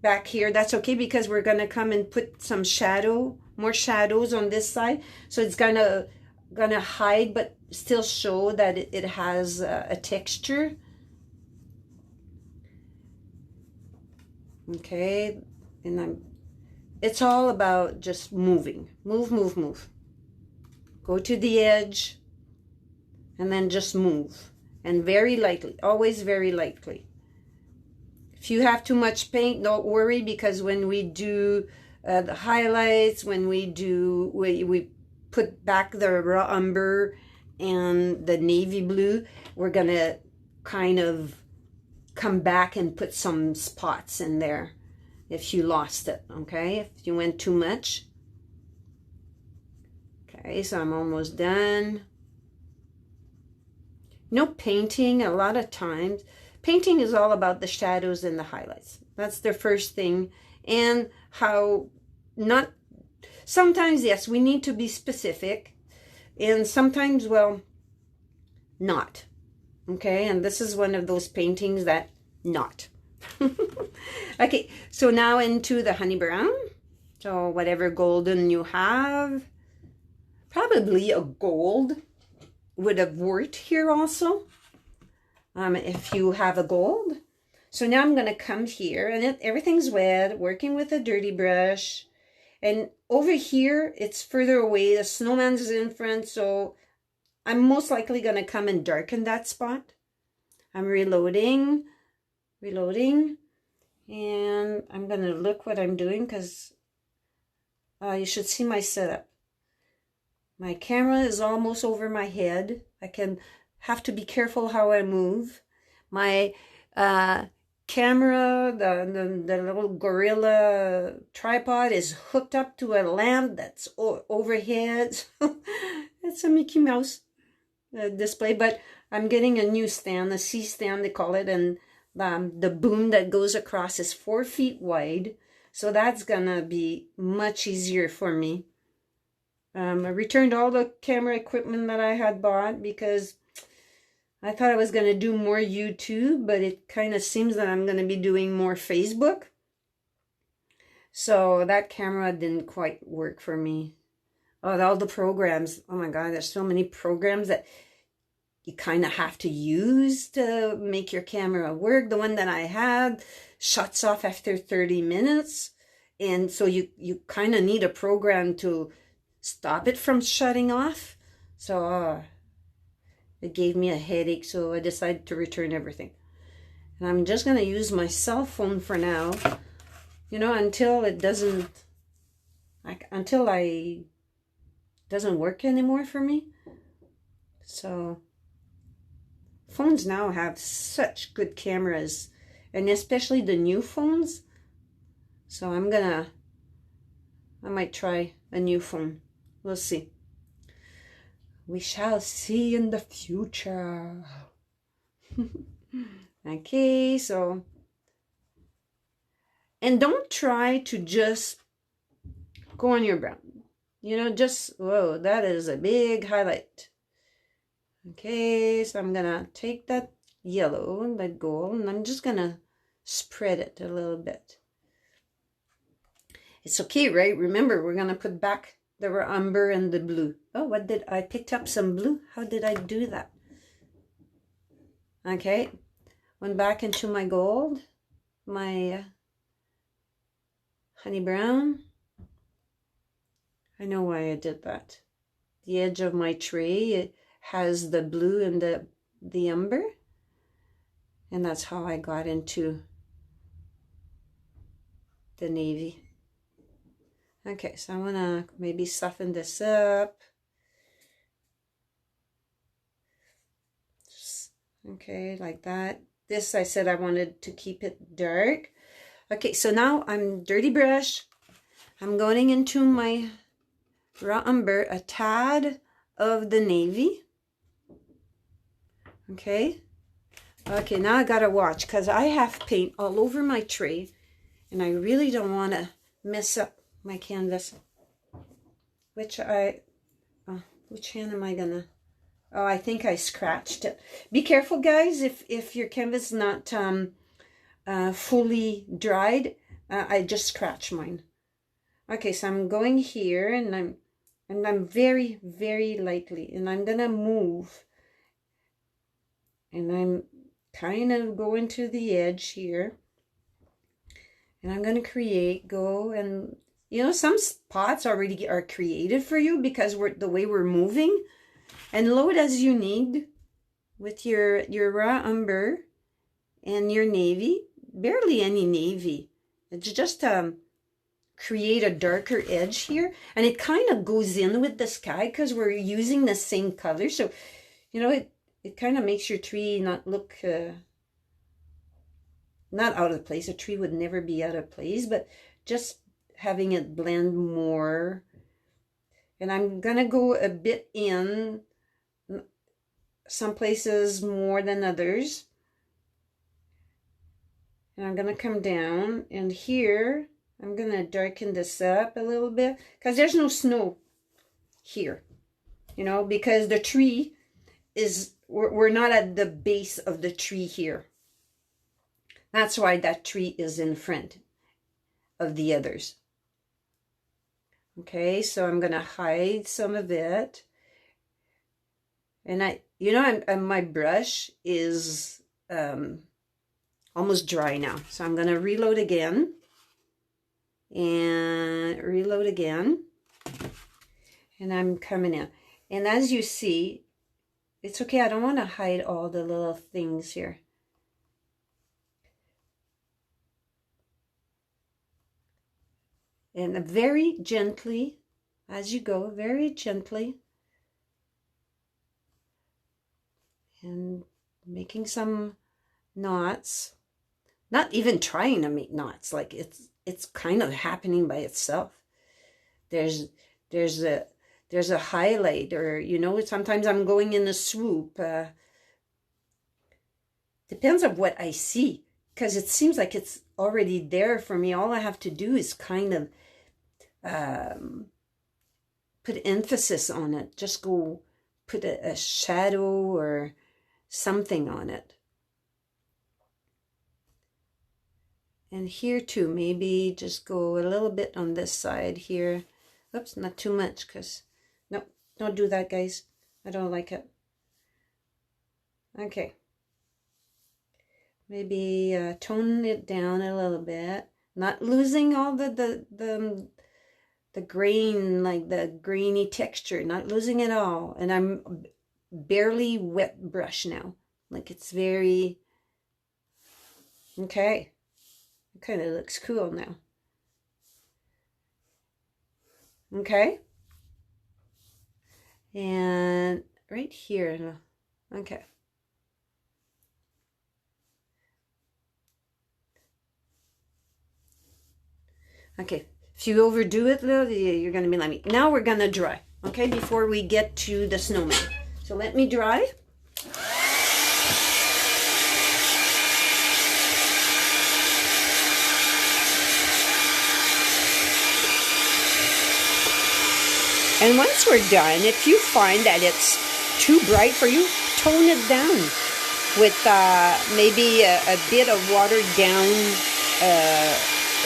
back here. That's okay, because we're going to come and put some shadow, more shadows on this side. So it's gonna hide, but still show that it has a texture. Okay, and it's all about just moving. Move. Go to the edge, and then just move. And very lightly, always very lightly. If you have too much paint, don't worry, because when we do the highlights, when we put back the raw umber and the navy blue, we're going to kind of come back and put some spots in there if you lost it, okay? If you went too much. Okay, so I'm almost done. Painting, a lot of times, painting is all about the shadows and the highlights. That's the first thing. And how sometimes, yes, we need to be specific. And sometimes, well, not. Okay, and this is one of those paintings that not. Okay, so now into the honey brown. So whatever golden you have, probably a gold would have worked here also, if you have a gold. So now I'm going to come here, and everything's wet, working with a dirty brush. And over here, it's further away. The snowman's in front, so I'm most likely going to come and darken that spot. I'm reloading, and I'm going to look what I'm doing, because you should see my setup. My camera is almost over my head. I have to be careful how I move. My camera, the little gorilla tripod is hooked up to a lamp that's overhead. It's a Mickey Mouse display, but I'm getting a new stand, a C-stand they call it, and the boom that goes across is 4 feet wide, so that's gonna be much easier for me. I returned all the camera equipment that I had bought because I thought I was going to do more YouTube, but it kind of seems that I'm going to be doing more Facebook. So that camera didn't quite work for me. Oh, all the programs. Oh my God, there's so many programs that you kind of have to use to make your camera work. The one that I had shuts off after 30 minutes. And so you kind of need a program to stop it from shutting off. So it gave me a headache, so I decided to return everything. And I'm just going to use my cell phone for now, until it doesn't work anymore for me. So phones now have such good cameras, and especially the new phones. So I'm gonna I might try a new phone. We'll see. We shall see in the future. Okay, so, and don't try to just go on your brown. You know, just, whoa, that is a big highlight. Okay, so I'm gonna take that yellow, that gold, and I'm just gonna spread it a little bit. It's okay, right? Remember, we're gonna put back the umber and the blue. Oh, what did I picked up some blue? How did I do that? Okay, went back into my gold, my honey brown. I know why I did that. The edge of my tray, it has the blue and the umber. And that's how I got into the navy. Okay, so I want to maybe soften this up. Just, okay, like that. This, I said I wanted to keep it dark. Okay, so now I'm dirty brush. I'm going into my raw umber, a tad of the navy. Okay. Okay, now I gotta watch because I have paint all over my tray and I really don't want to mess up my canvas. Which hand am I gonna? Oh, I think I scratched it. Be careful, guys, if your canvas is not fully dried. I just scratched mine. Okay, so I'm going here and I'm very, very lightly, and I'm gonna move, and I'm kind of going to the edge here, and I'm gonna go, and you know, some spots already are created for you because the way we're moving, and load as you need with your raw umber and your navy. Barely any navy. It's just create a darker edge here, and it kind of goes in with the sky because we're using the same color. So you know, it kind of makes your tree not look not out of place. A tree would never be out of place, but just having it blend more. And I'm gonna go a bit in some places more than others, and I'm gonna come down, and here I'm gonna darken this up a little bit because there's no snow here, you know, because the tree is, we're not at the base of the tree here. That's why that tree is in front of the others. Okay, so I'm gonna hide some of it, and my brush is almost dry now, so I'm gonna reload again. And reload again, and I'm coming in, and as you see, it's okay, I don't want to hide all the little things here. And very gently as you go, very gently, and making some knots, not even trying to make knots, like it's kind of happening by itself. There's a highlight, or you know, sometimes I'm going in a swoop. Depends on what I see, because it seems like it's already there for me. All I have to do is kind of put emphasis on it. Just go put a shadow or something on it. And here too, maybe just go a little bit on this side here. Oops, not too much, because, no, don't do that, guys. I don't like it. Okay. Maybe tone it down a little bit. Not losing all the grain, like the grainy texture. Not losing it all. And I'm barely wet brush now. Like it's very... Okay. It kind of looks cool now. Okay. And right here. Okay. Okay. If you overdo it, you're going to be like me. Now we're going to dry, okay, before we get to the snowman. So let me dry. And once we're done, if you find that it's too bright for you, tone it down with maybe a bit of watered down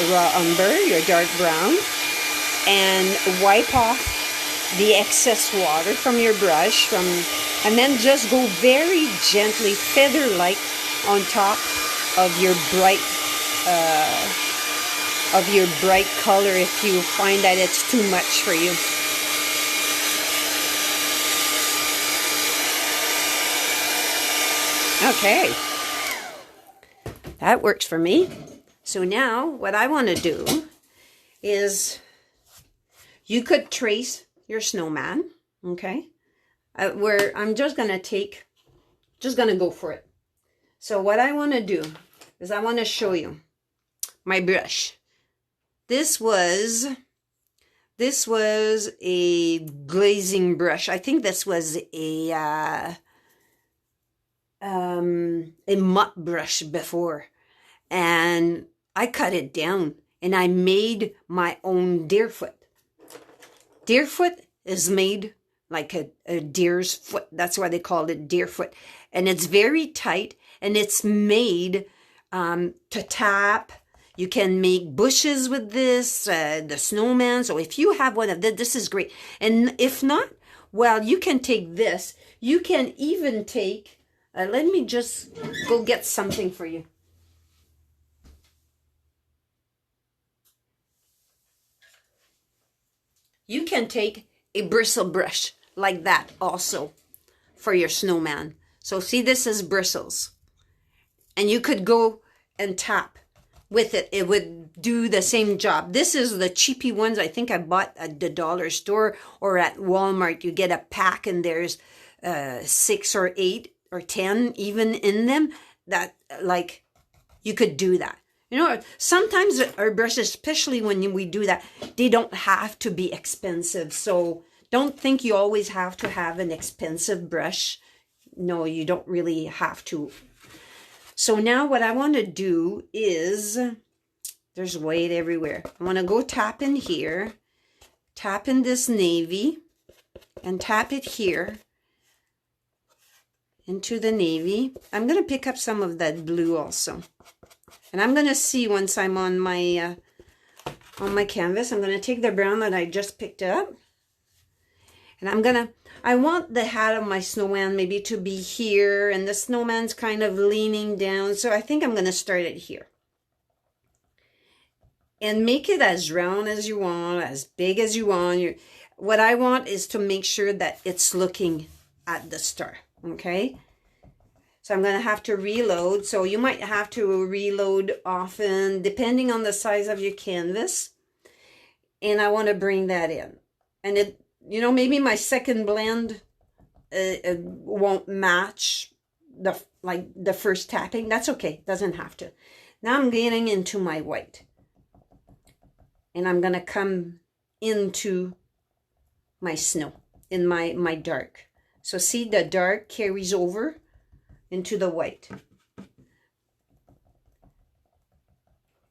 raw umber, your dark brown, and wipe off the excess water from your brush, and then just go very gently, feather-like, on top of your bright color if you find that it's too much for you. Okay, that works for me. So now what I want to do is, you could trace your snowman, okay? Where I'm just going to go for it. So what I want to do is I want to show you my brush. This was a glazing brush. I think this was a mop brush before, and I cut it down and I made my own deerfoot. Deerfoot is made like a deer's foot. That's why they called it deerfoot. And it's very tight, and it's made to tap. You can make bushes with this, the snowman. So if you have one of this is great. And if not, well, you can take this. You can even take, let me just go get something for you. You can take a bristle brush like that also for your snowman. So see, this is bristles. And you could go and tap with it. It would do the same job. This is the cheapy ones I think I bought at the dollar store or at Walmart. You get a pack and there's 6 or 8 or 10 even in them. That, like, you could do that. You know, sometimes our brushes, especially when we do that, they don't have to be expensive. So don't think you always have to have an expensive brush. No, you don't really have to. So now what I want to do is, there's white everywhere. I want to go tap in here, tap in this navy, and tap it here into the navy. I'm going to pick up some of that blue also. And I'm going to see once I'm on my canvas, I'm going to take the brown that I just picked up. And I want the hat of my snowman maybe to be here, and the snowman's kind of leaning down. So I think I'm going to start it here. And make it as round as you want, as big as you want. What I want is to make sure that it's looking at the star, okay? So I'm going to have to reload. So you might have to reload often, depending on the size of your canvas. And I want to bring that in. And it, you know, maybe my second blend won't match the first tapping. That's okay. Doesn't have to. Now I'm getting into my white. And I'm going to come into my snow, in my dark. So see, the dark carries over into the white.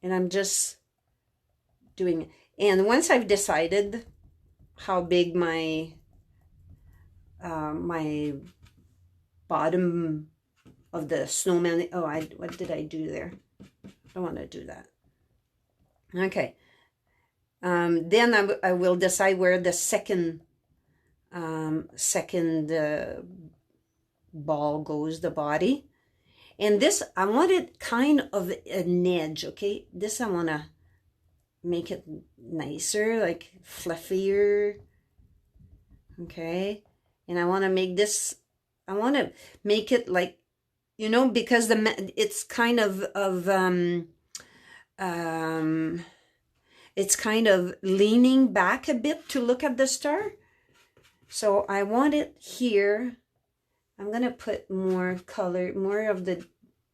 And I'm just doing it. And once I've decided how big my my bottom of the snowman, what did I do there? I don't want to do that. Okay. Then I will decide where the second ball goes, the body. And this, I want it kind of an edge, okay? This I want to make it nicer, like fluffier, okay? And I want to make this, I want to make it like, you know, because it's kind of it's kind of leaning back a bit to look at the star. So I want it here. I'm going to put more color, more of the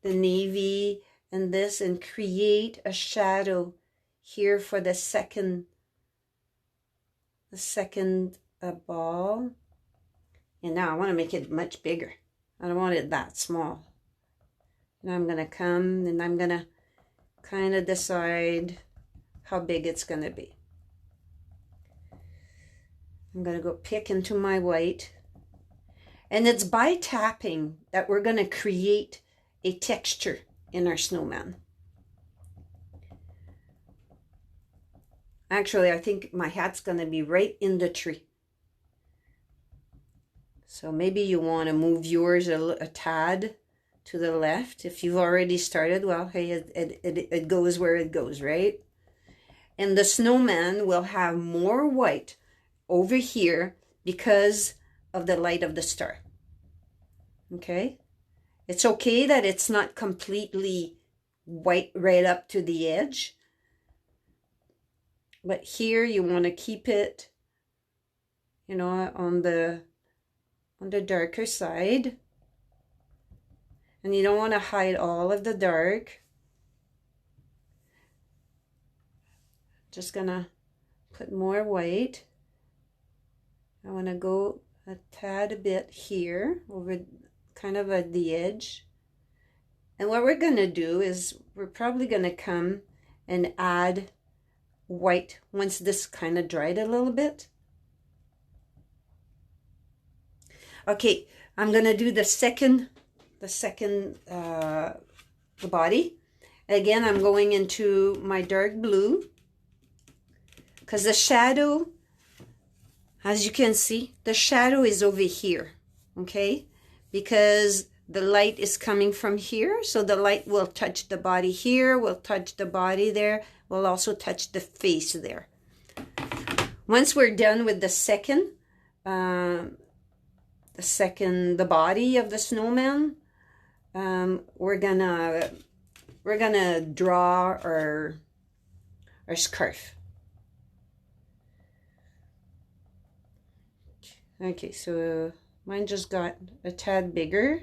navy and this, and create a shadow here for the second the second ball. And now I want to make it much bigger. I don't want it that small. And I'm going to come and I'm going to kind of decide how big it's going to be. I'm going to go pick into my white. And it's by tapping that we're going to create a texture in our snowman. Actually, I think my hat's going to be right in the tree. So maybe you want to move yours a tad to the left. If you've already started, well, hey, it goes where it goes, right? And the snowman will have more white over here because of the light of the star. Okay? It's okay that it's not completely white right up to the edge. But here you want to keep it, you know, on the darker side. And you don't want to hide all of the dark. Just gonna put more white. I want to go a tad bit here over kind of at the edge. And what we're going to do is we're probably going to come and add white once this kind of dried a little bit. Okay, I'm going to do the body. Again, I'm going into my dark blue because the shadow, as you can see, the shadow is over here, okay? Because the light is coming from here, so the light will touch the body here, will touch the body there, will also touch the face there. Once we're done with the body of the snowman, we're gonna draw our scarf. Okay, so mine just got a tad bigger.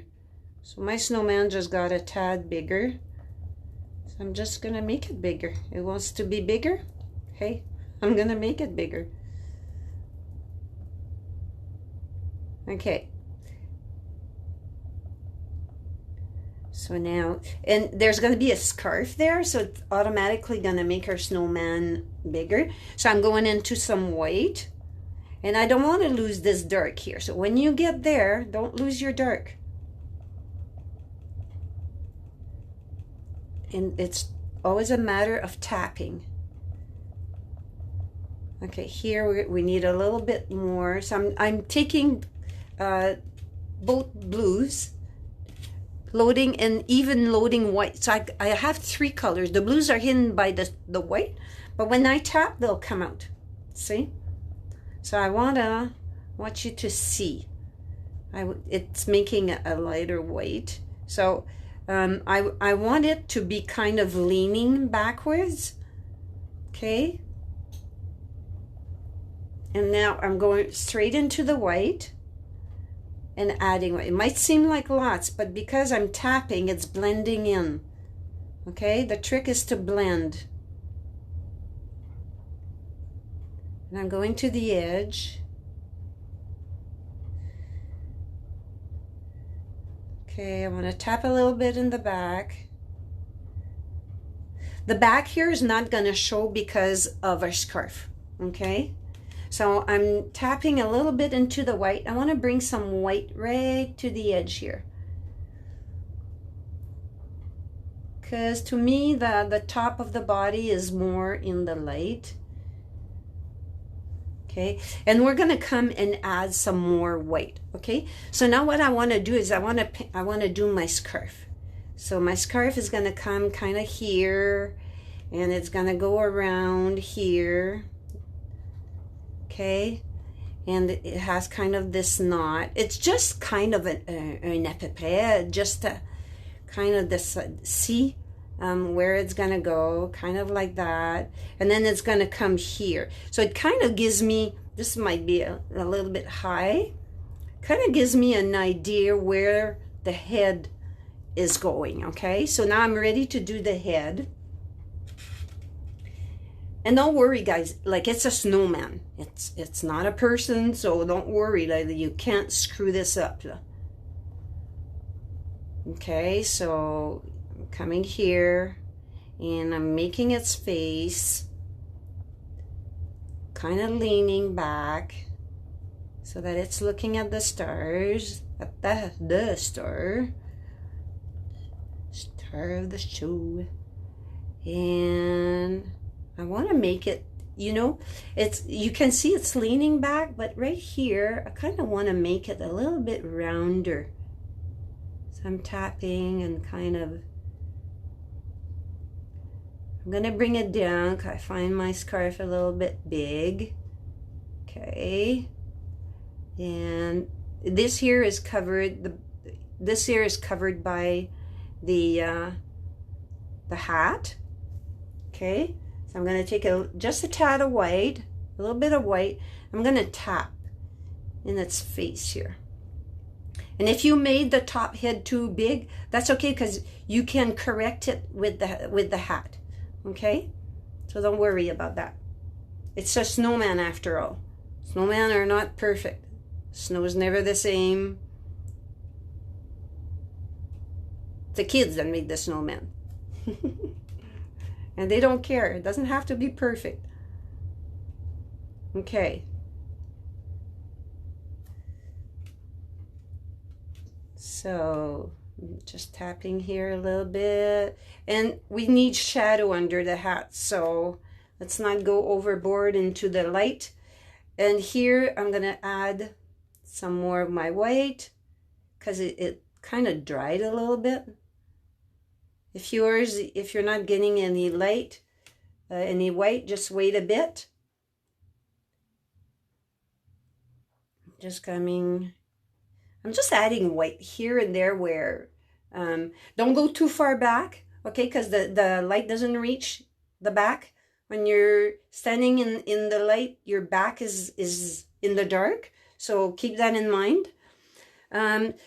So my snowman just got a tad bigger. So I'm just gonna make it bigger. It wants to be bigger. Hey, I'm gonna make it bigger. Okay. So now, and there's going to be a scarf there, so it's automatically going to make our snowman bigger. So I'm going into some white, and I don't want to lose this dark here. So when you get there, don't lose your dark. And it's always a matter of tapping. Okay, here we need a little bit more. So I'm taking both blues, loading and even loading white. So I have three colors. The blues are hidden by the white, but when I tap, they'll come out. See? So I want you to see. It's making a lighter white. So I want it to be kind of leaning backwards. Okay? And now I'm going straight into the white and adding white. It might seem like lots, but because I'm tapping, it's blending in. Okay, the trick is to blend. And I'm going to the edge. Okay, I'm going to tap a little bit in the back. The back here is not going to show because of our scarf. Okay? So I'm tapping a little bit into the white. I want to bring some white right to the edge here. Because to me, the top of the body is more in the light. Okay, and we're going to come and add some more white. Okay, so now what I want to do is I want to do my scarf. So my scarf is going to come kind of here, and it's going to go around here. Okay, and it has kind of this knot. It's just kind of un à peu près, just a, kind of this, see where it's gonna go, kind of like that, and then it's gonna come here. So it kind of gives me, this might be a little bit high, kind of gives me an idea where the head is going. Okay, so now I'm ready to do the head. And don't worry, guys, like it's a snowman. It's not a person, so don't worry, like you can't screw this up. Okay, so I'm coming here and I'm making its face, kind of leaning back so that it's looking at the stars, at the star of the show. And I want to make it, you know, you can see it's leaning back, but right here I kind of want to make it a little bit rounder. So I'm tapping and kind of, I'm gonna bring it down because I find my scarf a little bit big. Okay, and this here is covered. This here is covered by the hat. Okay, so I'm gonna take just a tad of white, a little bit of white. I'm gonna tap in its face here. And if you made the top head too big, that's okay because you can correct it with the hat. Okay, so don't worry about that. It's a snowman after all. Snowmen are not perfect. Snow is never the same. The kids that made the snowman. And they don't care. It doesn't have to be perfect. Okay. So just tapping here a little bit, and we need shadow under the hat, so let's not go overboard into the light. And here I'm gonna add some more of my white because it kind of dried a little bit. If you're not getting any light, any white, just wait a bit. I'm just adding white here and there where, don't go too far back, okay, because the light doesn't reach the back. When you're standing in the light, your back is in the dark, so keep that in mind.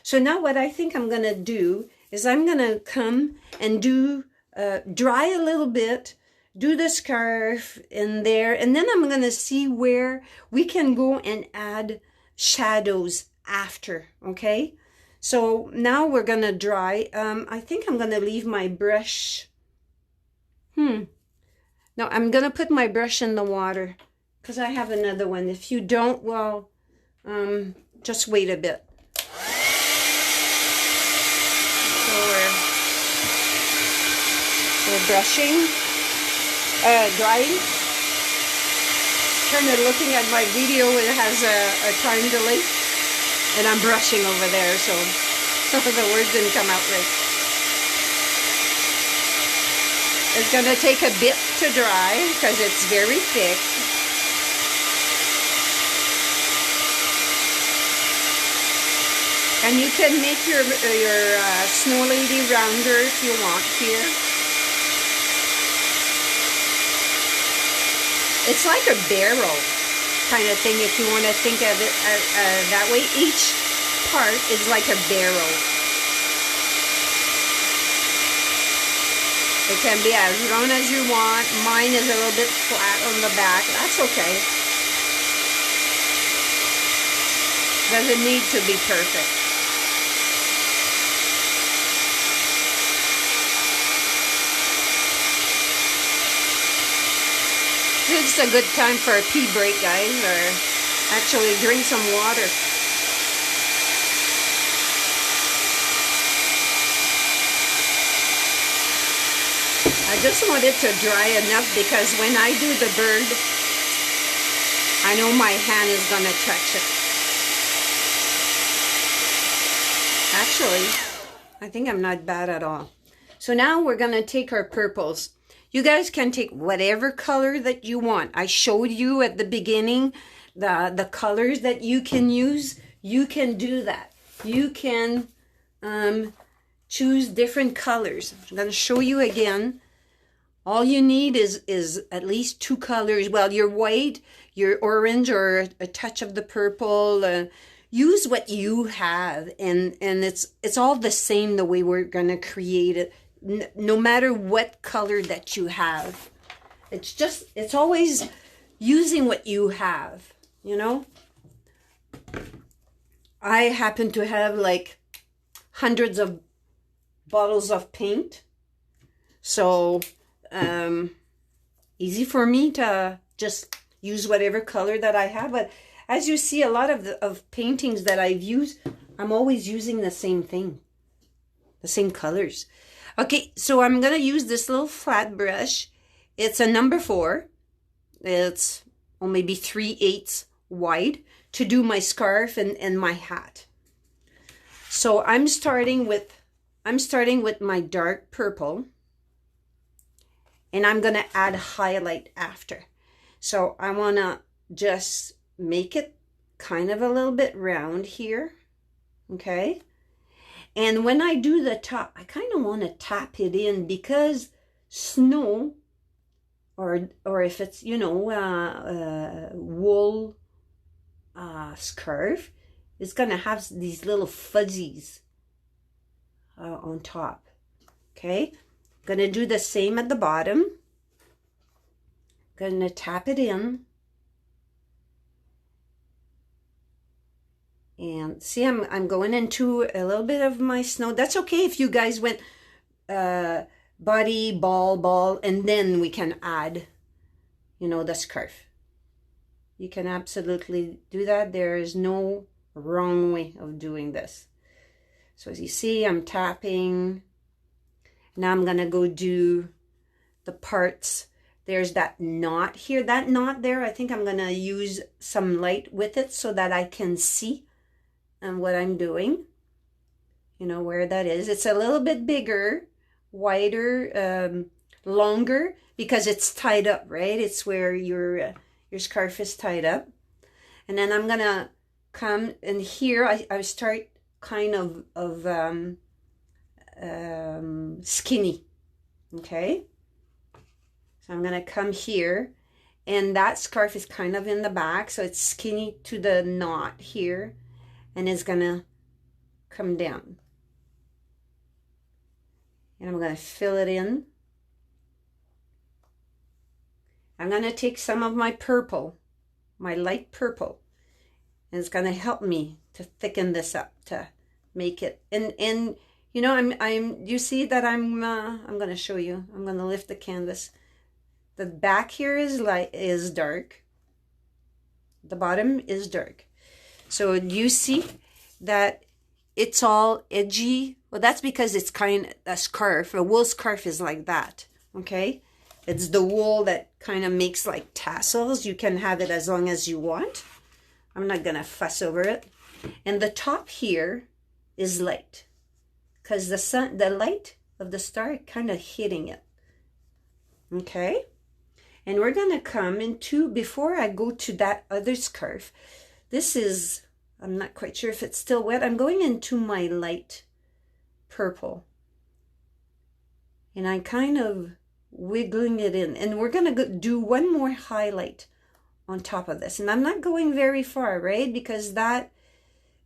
So now what I think I'm going to do is I'm going to come and do, dry a little bit, do the scarf in there, and then I'm going to see where we can go and add shadows after, okay? So now we're going to dry. I think I'm going to leave my brush. No, I'm going to put my brush in the water because I have another one. If you don't, well, just wait a bit. So we're brushing, drying. Kind of looking at my video, it has a time delay. And I'm brushing over there, so some of the words didn't come out right. It's going to take a bit to dry because it's very thick. And you can make your snow lady rounder if you want here. It's like a barrel kind of thing, if you want to think of it that way. Each part is like a barrel. It can be as round as you want. Mine is a little bit flat on the back. That's okay. Doesn't need to be perfect. It's a good time for a pee break, guys, or actually drink some water. I just want it to dry enough because when I do the bird, I know my hand is going to touch it. Actually, I think I'm not bad at all. So now we're going to take our purples. You guys can take whatever color that you want. I showed you at the beginning the colors that you can use. You can do that. You can choose different colors. I'm going to show you again. All you need is at least two colors. Well, your white, your orange, or a touch of the purple. Use what you have, and it's all the same the way we're going to create it. No matter what color that you have. It's always using what you have, you know. I happen to have like hundreds of bottles of paint, so easy for me to just use whatever color that I have. But as you see, a lot of paintings that I've used, I'm always using the same thing, the same colors. Okay, so I'm gonna use this little flat brush. It's a number 4. It's maybe 3/8 wide to do my scarf and my hat. So I'm starting with my dark purple, and I'm gonna add highlight after. So I wanna just make it kind of a little bit round here, okay? And when I do the top, I kind of want to tap it in, because snow, or if it's, you know, wool scarf, it's going to have these little fuzzies on top. Okay, going to do the same at the bottom. Going to tap it in. And see, I'm going into a little bit of my snow. That's okay if you guys went body, ball, and then we can add, you know, the scarf. You can absolutely do that. There is no wrong way of doing this. So as you see, I'm tapping. Now I'm going to go do the parts. There's that knot here. That knot there, I think I'm going to use some light with it so that I can see and what I'm doing, you know, where that is. It's a little bit bigger, wider, longer, because it's tied up, right? It's where your scarf is tied up. And then I'm gonna come in here. I start kind of skinny, okay? So I'm gonna come here, and that scarf is kind of in the back, so it's skinny to the knot here. And it's gonna come down. And I'm gonna fill it in. I'm gonna take some of my purple, my light purple, and it's gonna help me to thicken this up, to make it. And you know, you see that I'm gonna show you. I'm gonna lift the canvas. The back here is dark. The bottom is dark. So you see that it's all edgy. Well, that's because it's a scarf. A wool scarf is like that, okay? It's the wool that kind of makes like tassels. You can have it as long as you want. I'm not gonna fuss over it. And the top here is light, because the light of the star kind of hitting it, okay? And we're gonna come into, before I go to that other scarf, this is, I'm not quite sure if it's still wet. I'm going into my light purple. And I'm kind of wiggling it in. And we're going to do one more highlight on top of this. And I'm not going very far, right? Because that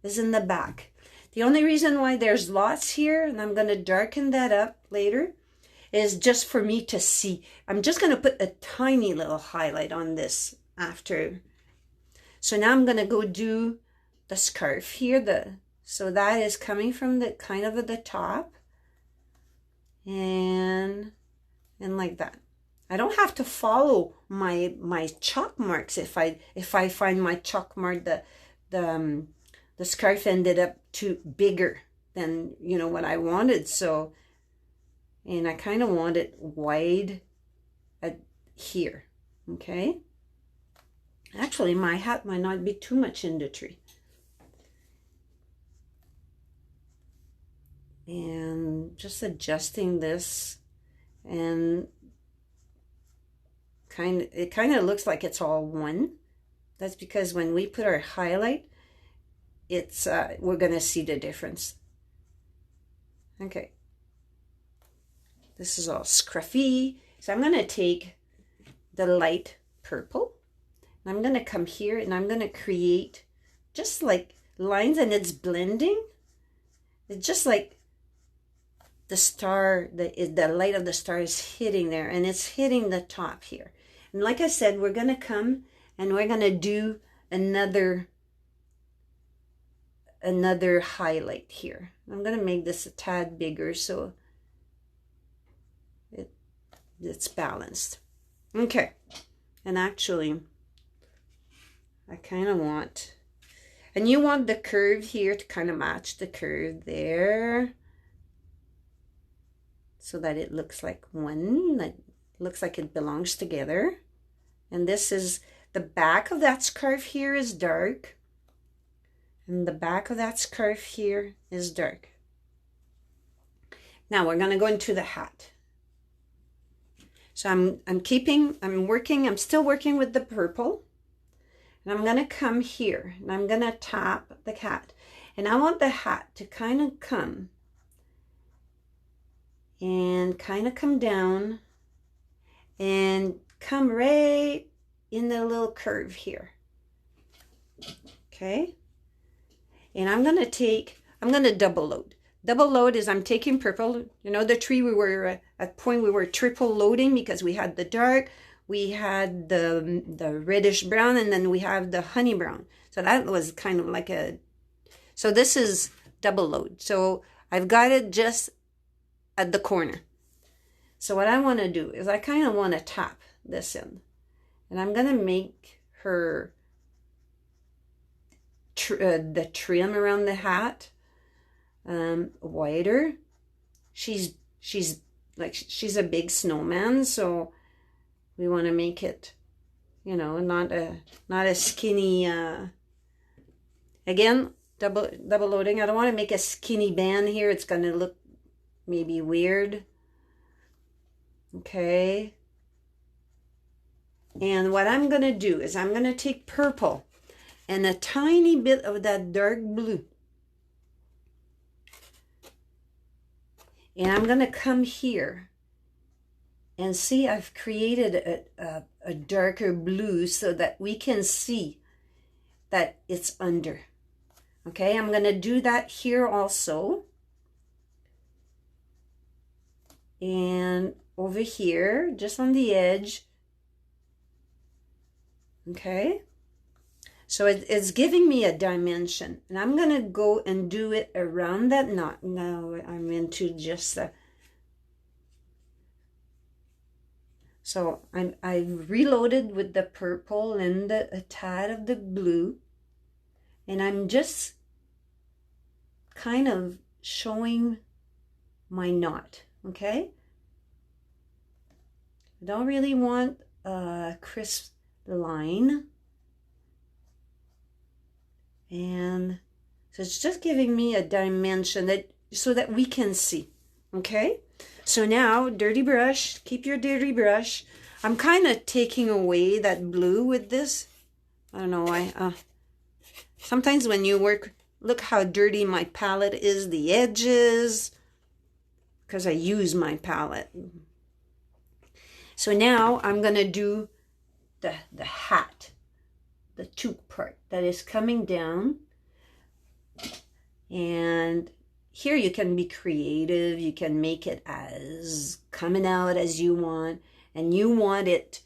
is in the back. The only reason why there's lots here, and I'm going to darken that up later, is just for me to see. I'm just going to put a tiny little highlight on this after. So now I'm going to go do the scarf here. So that is coming from the kind of at the top. And like that. I don't have to follow my chalk marks. If I find my chalk mark, the scarf ended up too bigger than, you know, what I wanted. So, and I kind of want it wide at here, okay? Actually, my hat might not be too much in the tree. And just adjusting this, and it kind of looks like it's all one. That's because when we put our highlight, it's we're gonna see the difference. Okay, this is all scruffy. So I'm gonna take the light purple, and I'm gonna come here, and I'm gonna create just like lines, and it's blending. It's just like the star, the light of the star is hitting there, and it's hitting the top here. And like I said, we're going to come and we're going to do another highlight here. I'm going to make this a tad bigger so it's balanced. Okay. And actually, I kind of want, and you want the curve here to kind of match the curve there, so that it looks like one, that looks like it belongs together. And this is, the back of that scarf here is dark, and the back of that scarf here is dark. Now we're going to go into the hat. So I'm still working with the purple. And I'm going to come here and I'm going to tap the hat. And I want the hat to kind of come and kind of come down and come right in the little curve here. Okay. And I'm going to double load. Double load is I'm taking purple. You know, the tree we were at point we were triple loading because we had the dark, we had the reddish brown, and then we have the honey brown. So that was kind of like so this is double load. So I've got it just at the corner. So what I want to do is I kind of want to tap this in. And I'm going to make her the trim around the hat wider. She's a big snowman, so we want to make it, you know, not a skinny, again, double loading. I don't want to make a skinny band here. It's going to look maybe weird. Okay. And what I'm going to do is I'm going to take purple and a tiny bit of that dark blue. And I'm going to come here and see I've created a darker blue so that we can see that it's under. Okay, I'm going to do that here also. And over here, just on the edge. Okay, so it's giving me a dimension. And I'm going to go and do it around that knot. Now I'm into just the... So I've reloaded with the purple and a tad of the blue. And I'm just kind of showing my knot, okay? I don't really want a crisp line. And so it's just giving me a dimension so that we can see, okay? So now, dirty brush, keep your dirty brush. I'm kind of taking away that blue with this. I don't know why. Sometimes when you work, look how dirty my palette is, the edges, because I use my palette. So now I'm going to do the hat, the toque part that is coming down. And here you can be creative. You can make it as coming out as you want. And you want it.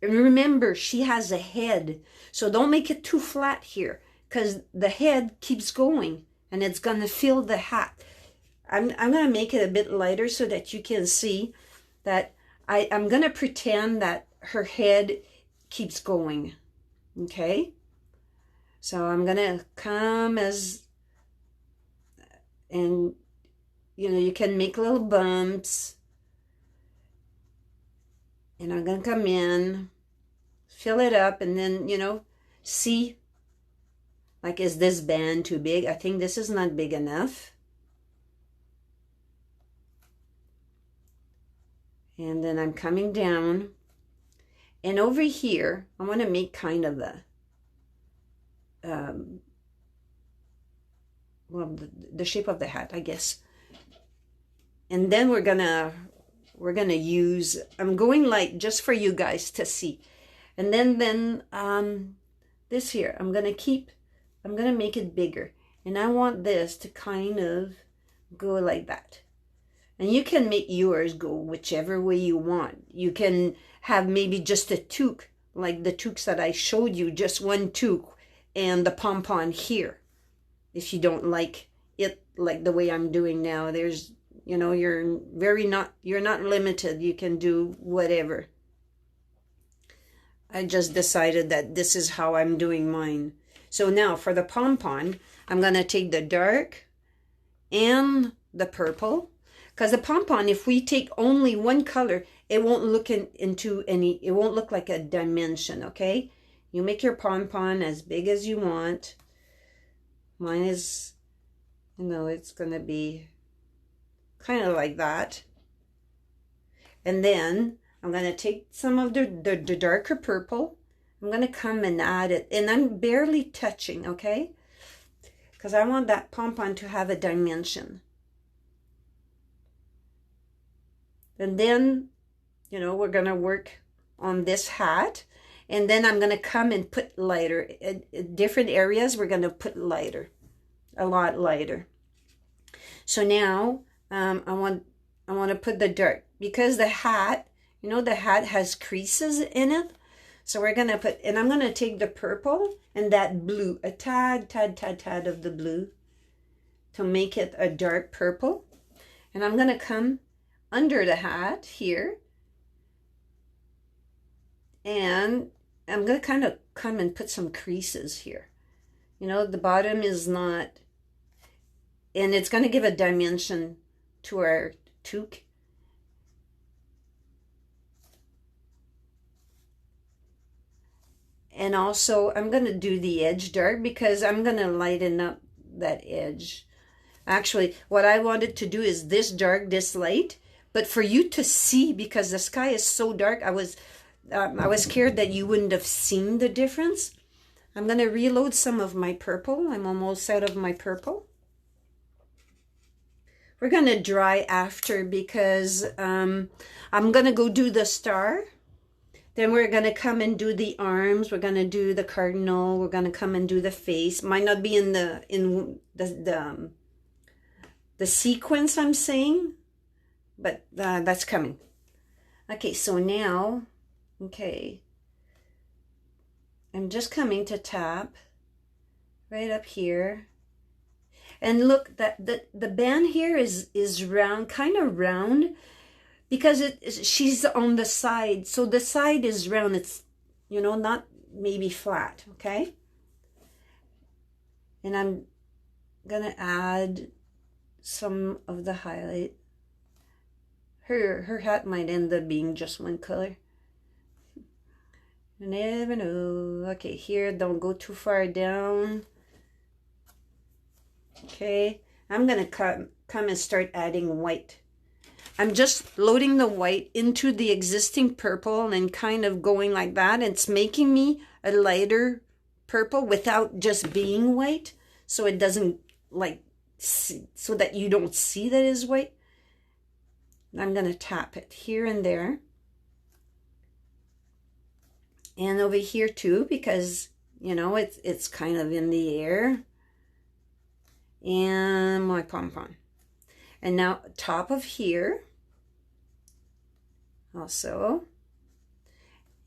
Remember, she has a head. So don't make it too flat here, because the head keeps going and it's going to fill the hat. I'm going to make it a bit lighter so that you can see that I'm going to pretend that her head keeps going. Okay? So I'm going to come and, you know, you can make little bumps. And I'm going to come in, fill it up, and then, you know, see, like, is this band too big? I think this is not big enough. And then I'm coming down. And over here, I want to make kind of a, well, the shape of the hat, I guess. And then we're gonna use, I'm going light just for you guys to see. And then this here, I'm gonna make it bigger. And I want this to kind of go like that. And you can make yours go whichever way you want. You can have maybe just a toque, like the toques that I showed you, just one toque and the pom-pom here. If you don't like it like the way I'm doing now, there's, you know, you're not limited. You can do whatever. I just decided that this is how I'm doing mine. So now for the pom-pom, I'm going to take the dark and the purple. Because the pom-pom, if we take only one color, it won't look into any, it won't look like a dimension, okay? You make your pom-pom as big as you want. Mine is, you know, it's going to be kind of like that. And then I'm going to take some of the darker purple. I'm going to come and add it. And I'm barely touching, okay? Because I want that pom-pom to have a dimension. And then, you know, we're going to work on this hat. And then I'm going to come and put lighter. In different areas, we're going to put lighter. A lot lighter. So now, I want to put the dark. Because the hat, you know, the hat has creases in it. So we're going to put, and I'm going to take the purple and that blue. A tad of the blue. To make it a dark purple. And I'm going to come under the hat here, and I'm going to kind of come and put some creases here. You know, the bottom is not, and it's going to give a dimension to our toque. And also I'm going to do the edge dark because I'm going to lighten up that edge. Actually, what I wanted to do is this dark, this light. But for you to see, because the sky is so dark, I was scared that you wouldn't have seen the difference. I'm going to reload some of my purple. I'm almost out of my purple. We're going to dry after because I'm going to go do the star. Then we're going to come and do the arms. We're going to do the cardinal. We're going to come and do the face. Might not be in the sequence I'm saying. But that's coming. Okay, so now, okay, I'm just coming to tap right up here. And look, that the band here is round, kind of round, because she's on the side. So the side is round. It's, you know, not maybe flat, okay? And I'm going to add some of the highlight. Her hat might end up being just one color. You never know. Okay, here, don't go too far down. Okay, I'm going to come and start adding white. I'm just loading the white into the existing purple and kind of going like that. It's making me a lighter purple without just being white. So it doesn't like, so that you don't see that it's white. I'm going to tap it here and there. And over here too, because, you know, it's kind of in the air. And my pom-pom. And now top of here. Also.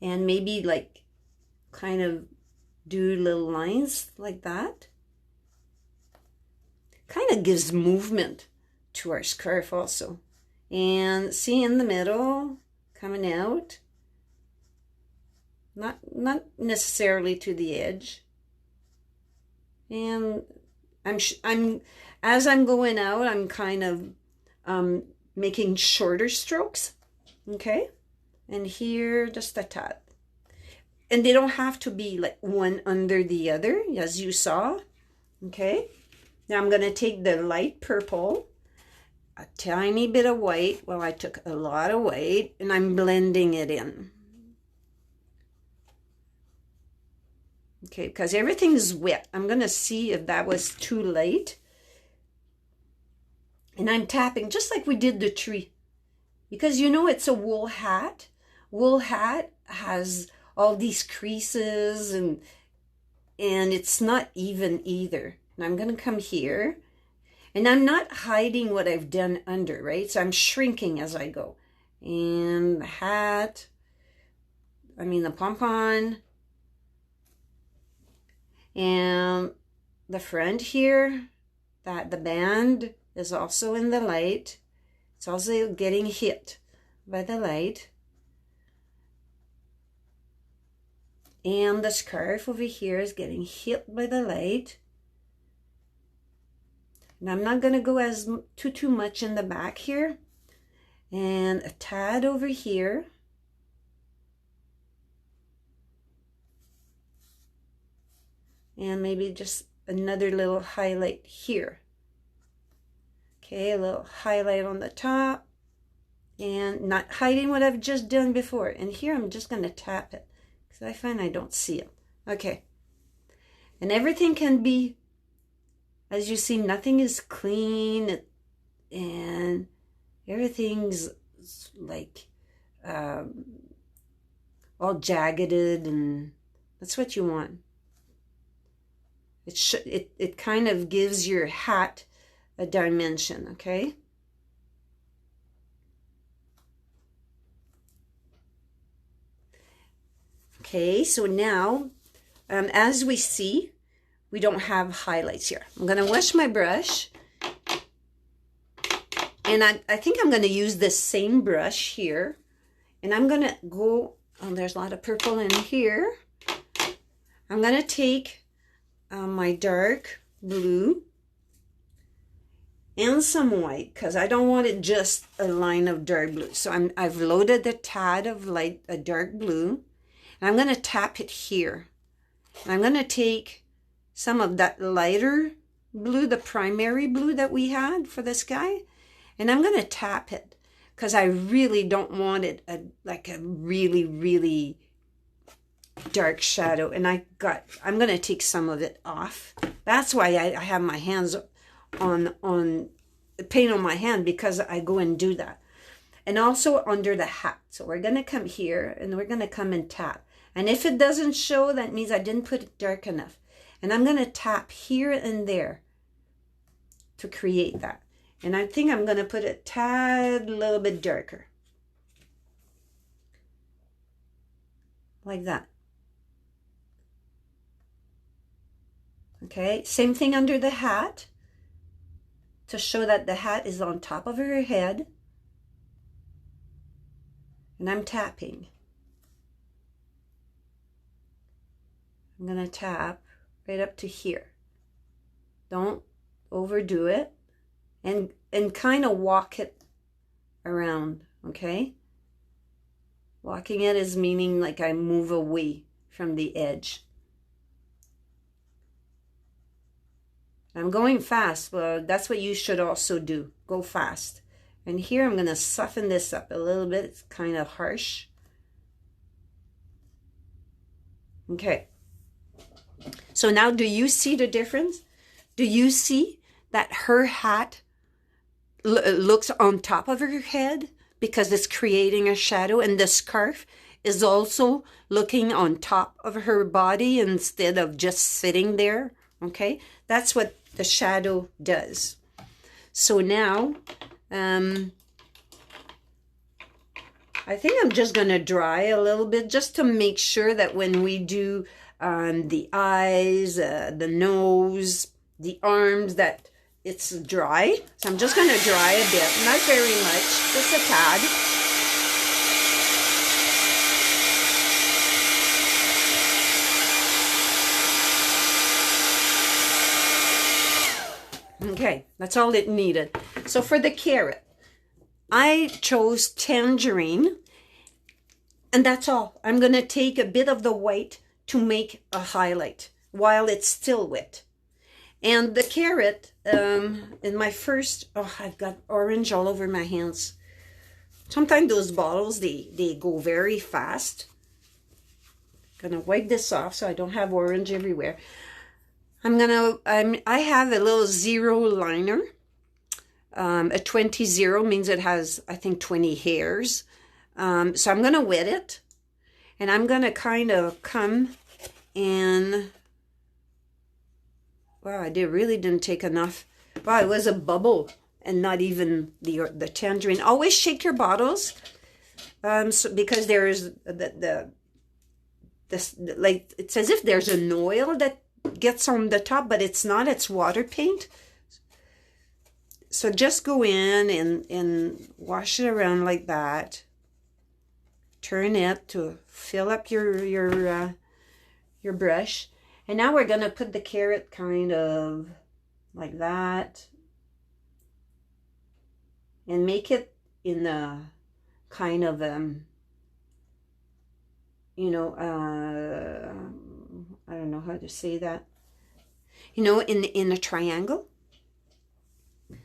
And maybe like kind of do little lines like that. Kind of gives movement to our scarf also. And see in the middle, coming out. Not necessarily to the edge. And as I'm going out, I'm kind of making shorter strokes. Okay? And here, just a tad. And they don't have to be like one under the other, as you saw. Okay? Now I'm going to take the light purple, a tiny bit of white. Well, I took a lot of white, and I'm blending it in. Okay, because everything's wet. I'm going to see if that was too light. And I'm tapping just like we did the tree. Because you know it's a wool hat. Wool hat has all these creases and it's not even either. And I'm going to come here. And I'm not hiding what I've done under, right? So I'm shrinking as I go. And the hat, the pompon, and the front here, that the band is also in the light. It's also getting hit by the light. And the scarf over here is getting hit by the light. And I'm not going to go as too much in the back here. And a tad over here. And maybe just another little highlight here. Okay, a little highlight on the top. And not hiding what I've just done before. And here I'm just going to tap it, because I find I don't see it. Okay. And everything can be, as you see, nothing is clean. And everything's like all jaggeded, and that's what you want. It kind of gives your hat a dimension, okay? Okay, so now, as we see, we don't have highlights here. I'm going to wash my brush. And I think I'm going to use this same brush here. And I'm going to go, there's a lot of purple in here. I'm going to take my dark blue and some white, because I don't want it just a line of dark blue. So I've loaded the tad of a dark blue. And I'm going to tap it here. And I'm going to take some of that lighter blue, the primary blue that we had for the sky. And I'm going to tap it, because I really don't want it like a really, really dark shadow. And I'm going to take some of it off. That's why I have my hands on paint on my hand, because I go and do that. And also under the hat. So we're going to come here and we're going to come and tap. And if it doesn't show, that means I didn't put it dark enough. And I'm going to tap here and there to create that. And I think I'm going to put it a little bit darker. Like that. Okay, same thing under the hat, to show that the hat is on top of her head. And I'm tapping. I'm going to tap right up to here. Don't overdo it. And kind of walk it around, okay? Walking it is meaning like I move away from the edge. I'm going fast, but that's what you should also do. Go fast. And here I'm going to soften this up a little bit. It's kind of harsh. Okay. So now, do you see the difference? Do you see that her hat looks on top of her head because it's creating a shadow, and the scarf is also looking on top of her body instead of just sitting there? Okay, that's what the shadow does. So now, I think I'm just going to dry a little bit, just to make sure that when we do the eyes, the nose, the arms, that it's dry. So I'm just going to dry a bit, not very much, just a tad. Okay, that's all it needed. So for the carrot, I chose Tangerine, and that's all. I'm going to take a bit of the white to make a highlight while it's still wet. And the carrot, in my first, I've got orange all over my hands. Sometimes those bottles, they go very fast. Gonna wipe this off so I don't have orange everywhere. I have a little zero liner. A 20 means it has, I think, 20 hairs. So I'm gonna wet it. And I'm going to kind of come and, wow, really didn't take enough Wow, it was a bubble and not even the tangerine. Always shake your bottles, because there's this, like, it's as if there's an oil that gets on the top, but it's not. It's water paint. So just go in and wash it around like that. Turn it to fill up your brush. And now we're gonna put the carrot kind of like that, and make it in a kind of you know, I don't know how to say that. You know, in a triangle,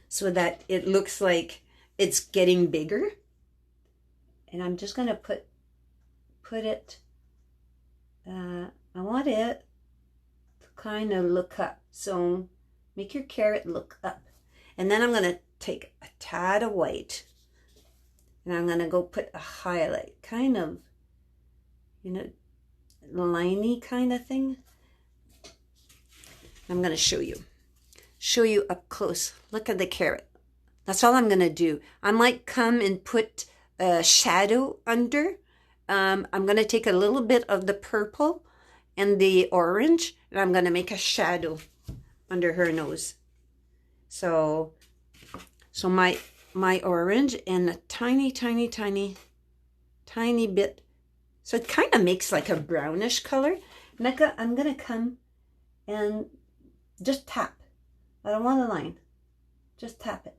so that it looks like it's getting bigger. And I'm just gonna put it. I want it to kind of look up. So make your carrot look up. And then I'm gonna take a tad of white, and I'm gonna go put a highlight, kind of, you know, liney kind of thing. I'm gonna show you up close. Look at the carrot. That's all I'm gonna do. I might come and put a shadow under. I'm gonna take a little bit of the purple and the orange, and I'm gonna make a shadow under her nose. So my orange and a tiny bit. So it kind of makes like a brownish color. And I'm gonna come and just tap. I don't want a line. Just tap it.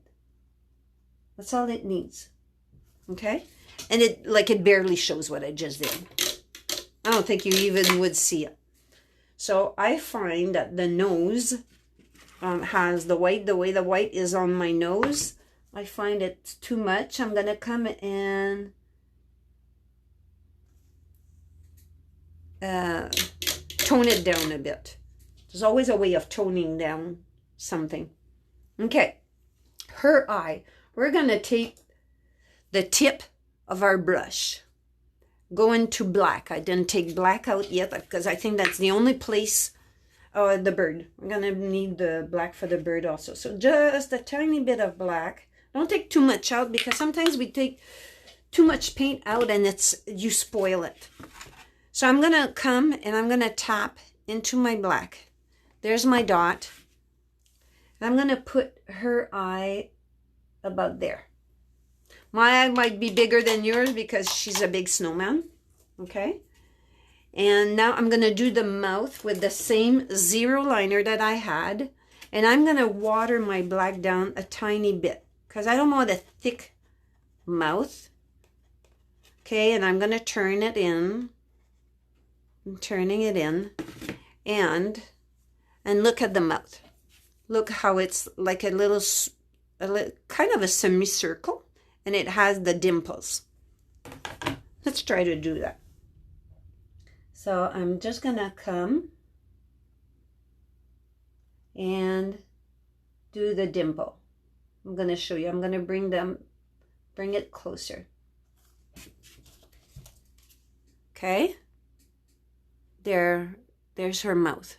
That's all it needs. Okay? And it barely shows what I just did. I don't think you even would see it. So I find that the nose has the white, the way the white is on my nose, I find it's too much. I'm going to come and tone it down a bit. There's always a way of toning down something. Okay, her eye. We're going to take the tip of our brush, go into black. I didn't take black out yet because I think that's the only place. The bird. We're going to need the black for the bird also. So just a tiny bit of black. Don't take too much out, because sometimes we take too much paint out and you spoil it. So I'm going to come and I'm going to tap into my black. There's my dot. And I'm going to put her eye about there. My eye might be bigger than yours because she's a big snowman. Okay. And now I'm going to do the mouth with the same zero liner that I had. And I'm going to water my black down a tiny bit, because I don't want a thick mouth. Okay, and I'm going to turn it in. I'm turning it in. And look at the mouth. Look how it's like a little kind of a semicircle. And it has the dimples. Let's try to do that. So I'm just going to come and do the dimple. I'm going to show you. I'm going to bring it closer. Okay. There's her mouth.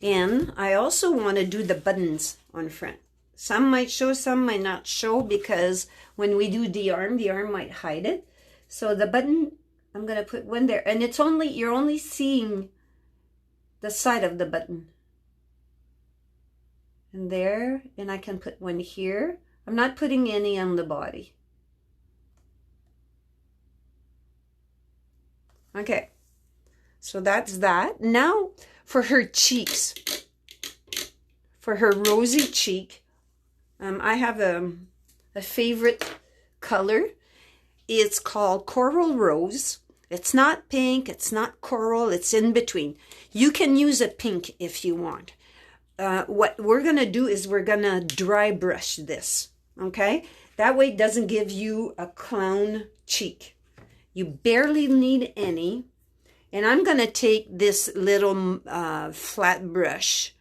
And I also want to do the buttons on front. Some might show, some might not show, because when we do the arm might hide it. So the button, I'm going to put one there. And you're only seeing the side of the button. And there, and I can put one here. I'm not putting any on the body. Okay, so that's that. Now for her cheeks, for her rosy cheek, I have a favorite color. It's called Coral Rose. It's not pink, it's not coral, it's in between. You can use a pink if you want. What we're going to do is we're going to dry brush this, okay? That way it doesn't give you a clown cheek. You barely need any. And I'm going to take this little flat brush.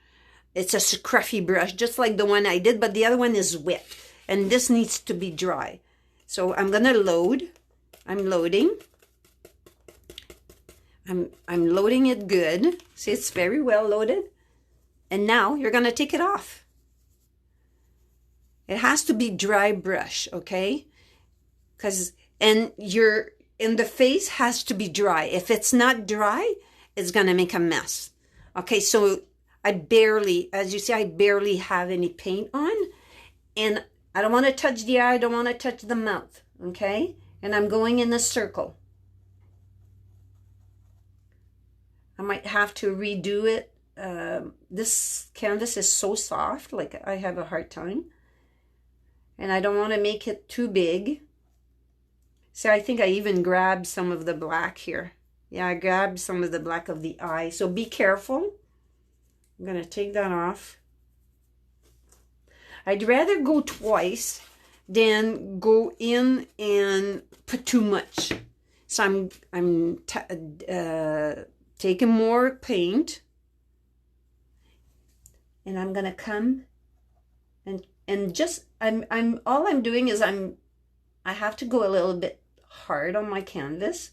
It's a Scruffy brush, just like the one I did, but the other one is wet. And this needs to be dry. So I'm going to load. I'm loading. I'm loading it good. See, it's very well loaded. And now you're going to take it off. It has to be dry brush, okay? And the face has to be dry. If it's not dry, it's gonna make a mess. Okay, so as you see, I barely have any paint on, and I don't want to touch the eye, I don't want to touch the mouth, okay? And I'm going in a circle. I might have to redo it. This canvas is so soft, like I have a hard time. And I don't want to make it too big. So I think I even grabbed some of the black here. Yeah, I grabbed some of the black of the eye. So be careful. I'm going to take that off. I'd rather go twice than go in and put too much. So I'm taking more paint. And I'm going to come and just, all I'm doing is I have to go a little bit hard on my canvas.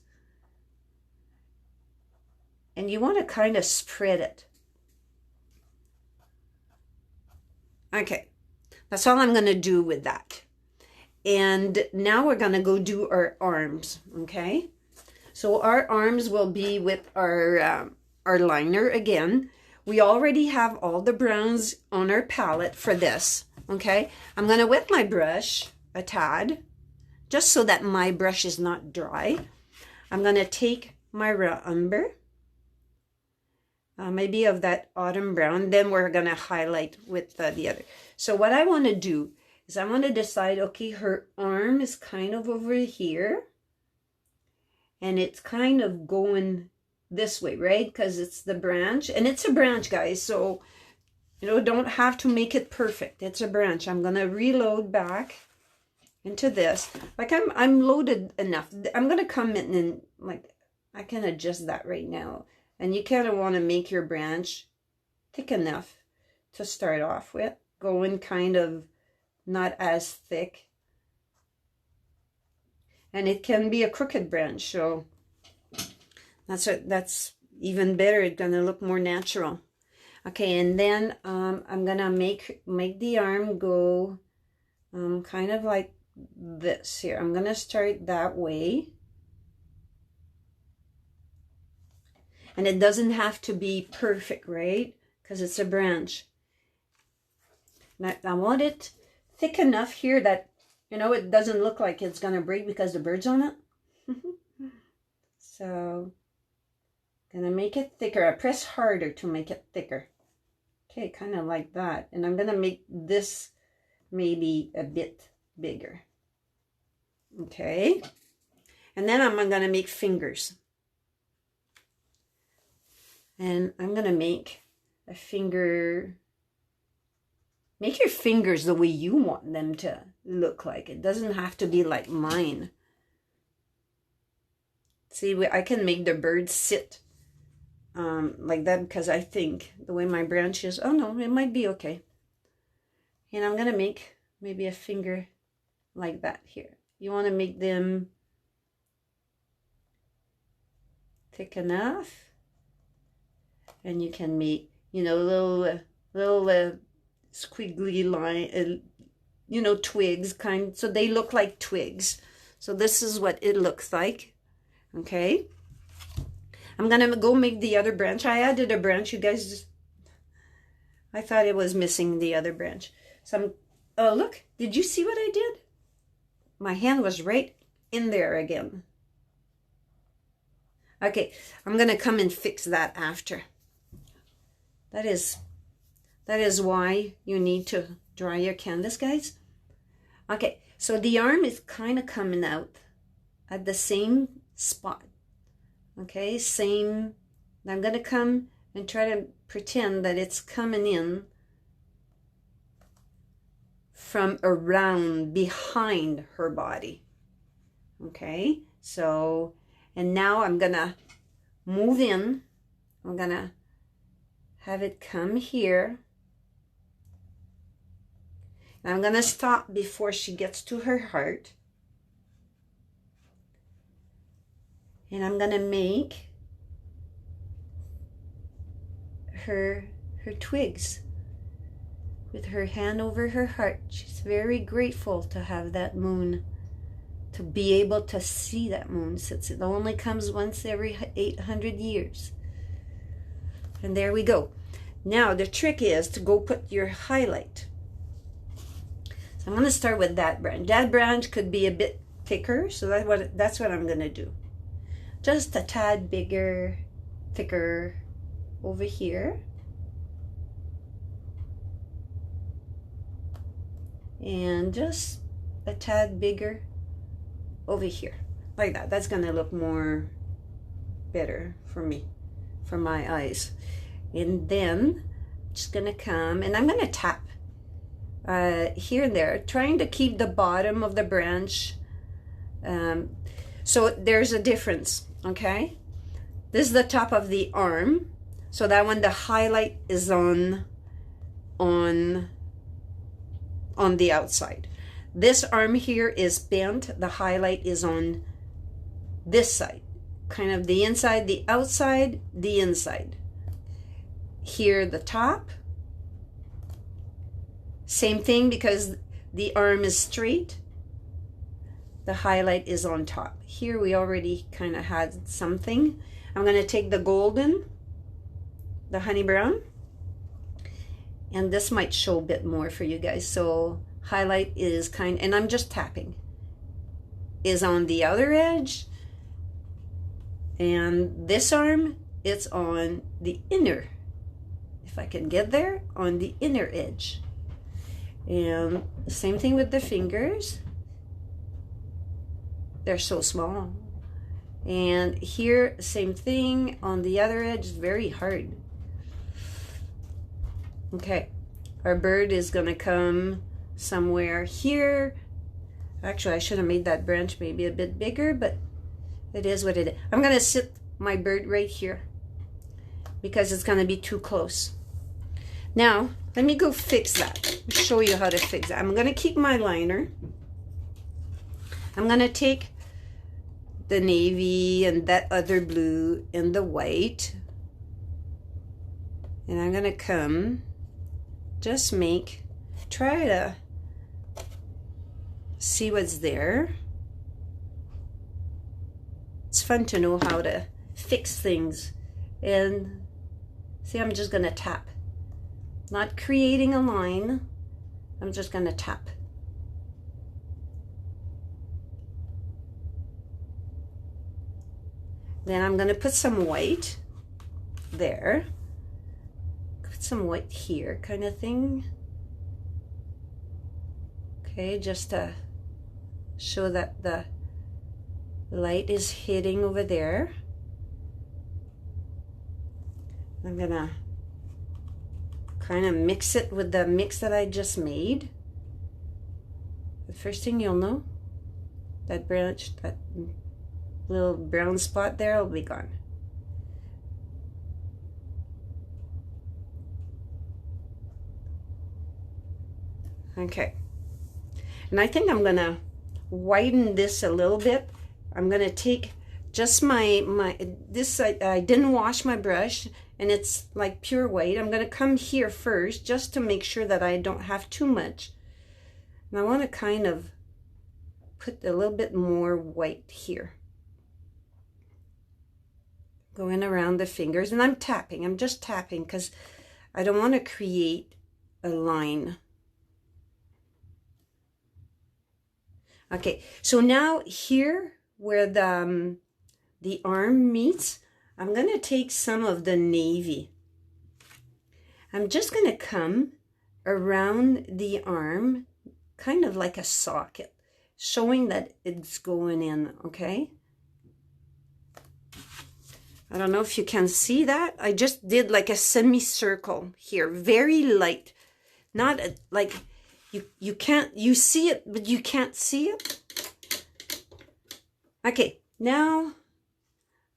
And you want to kind of spread it. Okay, that's all I'm going to do with that. And now we're going to go do our arms, okay? So our arms will be with our liner again. We already have all the browns on our palette for this, okay? I'm going to wet my brush a tad, just so that my brush is not dry. I'm going to take my raw umber, maybe of that autumn brown. Then we're going to highlight with the other. So what I want to do is I want to decide, okay, her arm is kind of over here. And it's kind of going this way, right? Because it's the branch. And it's a branch, guys. So, you know, don't have to make it perfect. It's a branch. I'm going to reload back into this. Like I'm loaded enough. I'm going to come in and like, I can adjust that right now. And you kind of want to make your branch thick enough to start off with. Going kind of not as thick. And it can be a crooked branch, so that's even better. It's gonna look more natural. Okay, and then I'm gonna make the arm go kind of like this here. I'm gonna start that way. And it doesn't have to be perfect, right? Because it's a branch. And I want it thick enough here that, you know, it doesn't look like it's going to break because the bird's on it. So, going to make it thicker. I press harder to make it thicker. Okay, kind of like that. And I'm going to make this maybe a bit bigger. Okay. And then I'm going to make fingers. And I'm going to make a finger. Make your fingers the way you want them to look like. It doesn't have to be like mine. See, I can make the bird sit like that because I think the way my branch is, oh no, it might be okay. And I'm going to make maybe a finger like that here. You want to make them thick enough. And you can make, you know, little squiggly line, you know, twigs so they look like twigs. So this is what it looks like. Okay, I'm gonna go make the other branch. I added a branch, you guys. I thought it was missing the other branch. So oh look, did you see what I did? My hand was right in there again. Okay, I'm gonna come and fix that after. That is why you need to dry your canvas, guys. Okay, so the arm is kind of coming out at the same spot. Okay, same. I'm going to come and try to pretend that it's coming in from around behind her body. Okay, so, and now I'm going to move in. I'm going to have it come here. And I'm going to stop before she gets to her heart. And I'm going to make her twigs. with her hand over her heart. She's very grateful to have that moon, to be able to see that moon, since it only comes once every 800 years. And there we go. Now the trick is to go put your highlight. So I'm going to start with that branch. That branch could be a bit thicker, so that's what I'm going to do. Just a tad bigger, thicker over here. And just a tad bigger over here. Like that. That's going to look more better for me, for my eyes. And then I'm just going to come and I'm going to tap here and there, trying to keep the bottom of the branch. So there's a difference, okay? This is the top of the arm, so that when the highlight is on the outside. This arm here is bent, the highlight is on this side, kind of the inside, the outside, the inside. Here the top, same thing, because the arm is straight, the highlight is on top. Here we already kind of had something. I'm going to take the golden, the honey brown, and this might show a bit more for you guys. So highlight is and I'm just tapping, is on the outer edge, and this arm, it's on the inner, if I can get there, on the inner edge. And same thing with the fingers. They're so small. And here, same thing on the other edge, very hard. Okay, our bird is gonna come somewhere here. Actually, I should have made that branch maybe a bit bigger, but it is what it is. I'm gonna sit my bird right here because it's gonna be too close. Now, let me go fix that. Show you how to fix that. I'm gonna keep my liner. I'm gonna take the navy and that other blue and the white, and I'm gonna come, just try to see what's there. It's fun to know how to fix things. And see, I'm just gonna tap, not creating a line. I'm just gonna tap. Then I'm going to put some white there, put some white here, kind of thing. Okay, just to show that the light is hitting over there. I'm going to kind of mix it with the mix that I just made. The first thing you'll know, that branch, that little brown spot there will be gone. Okay, and I think I'm gonna widen this a little bit. I'm gonna take just this, I didn't wash my brush and it's like pure white. I'm gonna come here first just to make sure that I don't have too much, and I want to kind of put a little bit more white here, going around the fingers. And I'm tapping, I'm just tapping because I don't want to create a line. Okay, so now here where the arm meets, I'm going to take some of the navy. I'm just going to come around the arm, kind of like a socket, showing that it's going in, okay? I don't know if you can see that. I just did like a semicircle here, very light. Not like you see it, but you can't see it. Okay, now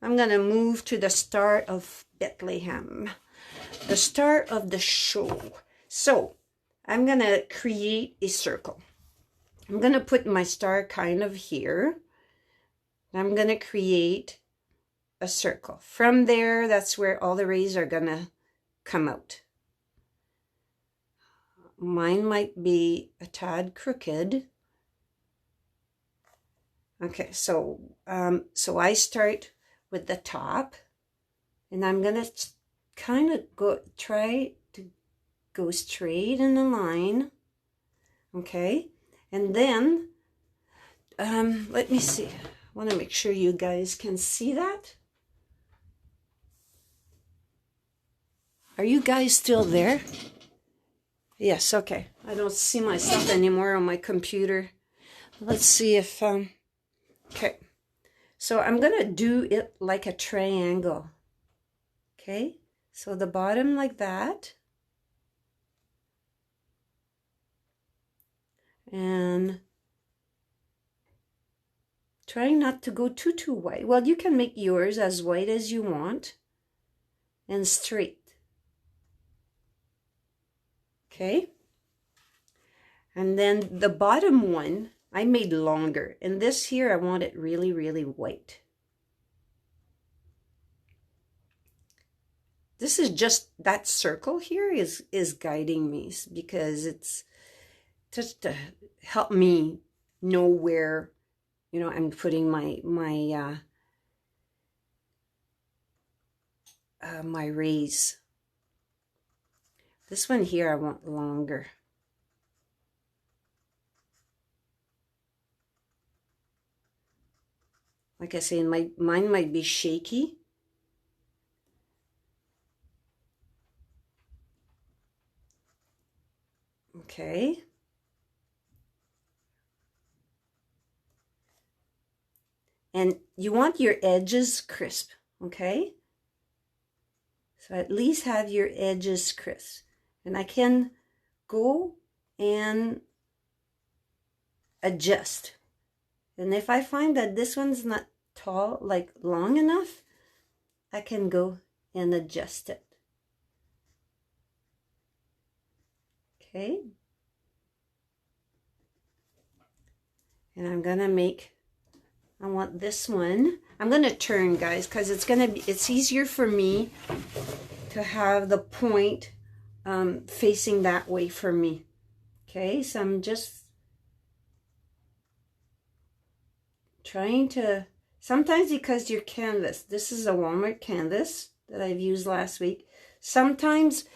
I'm gonna move to the Star of Bethlehem, the star of the show. So I'm gonna create a circle. I'm gonna put my star kind of here. I'm gonna create a circle. From there, that's where all the rays are gonna come out. mine might be a tad crooked. Okay, so I start with the top, and I'm gonna kind of try to go straight in a line. Okay, and then let me see. I want to make sure you guys can see that. Are you guys still there? Yes, okay. I don't see myself anymore on my computer. Let's see if okay. So I'm gonna do it like a triangle. Okay, so the bottom like that. And try not to go too white. Well, you can make yours as white as you want and straight. Okay, and then the bottom one I made longer, and this here I want it really, really white. This is just that circle here is guiding me, because it's just to help me know where, you know, I'm putting my rays. This one here I want longer. Like I say, mine might be shaky. Okay. And you want your edges crisp, okay? So at least have your edges crisp. And I can go and adjust. And if I find that this one's not tall, like long enough, I can go and adjust it. Okay. And I'm gonna make, I want this one. I'm gonna turn, guys, because it's easier for me to have the point facing that way for me. Okay, so I'm just trying to, sometimes because your canvas, this is a Walmart canvas that I've used last week, sometimes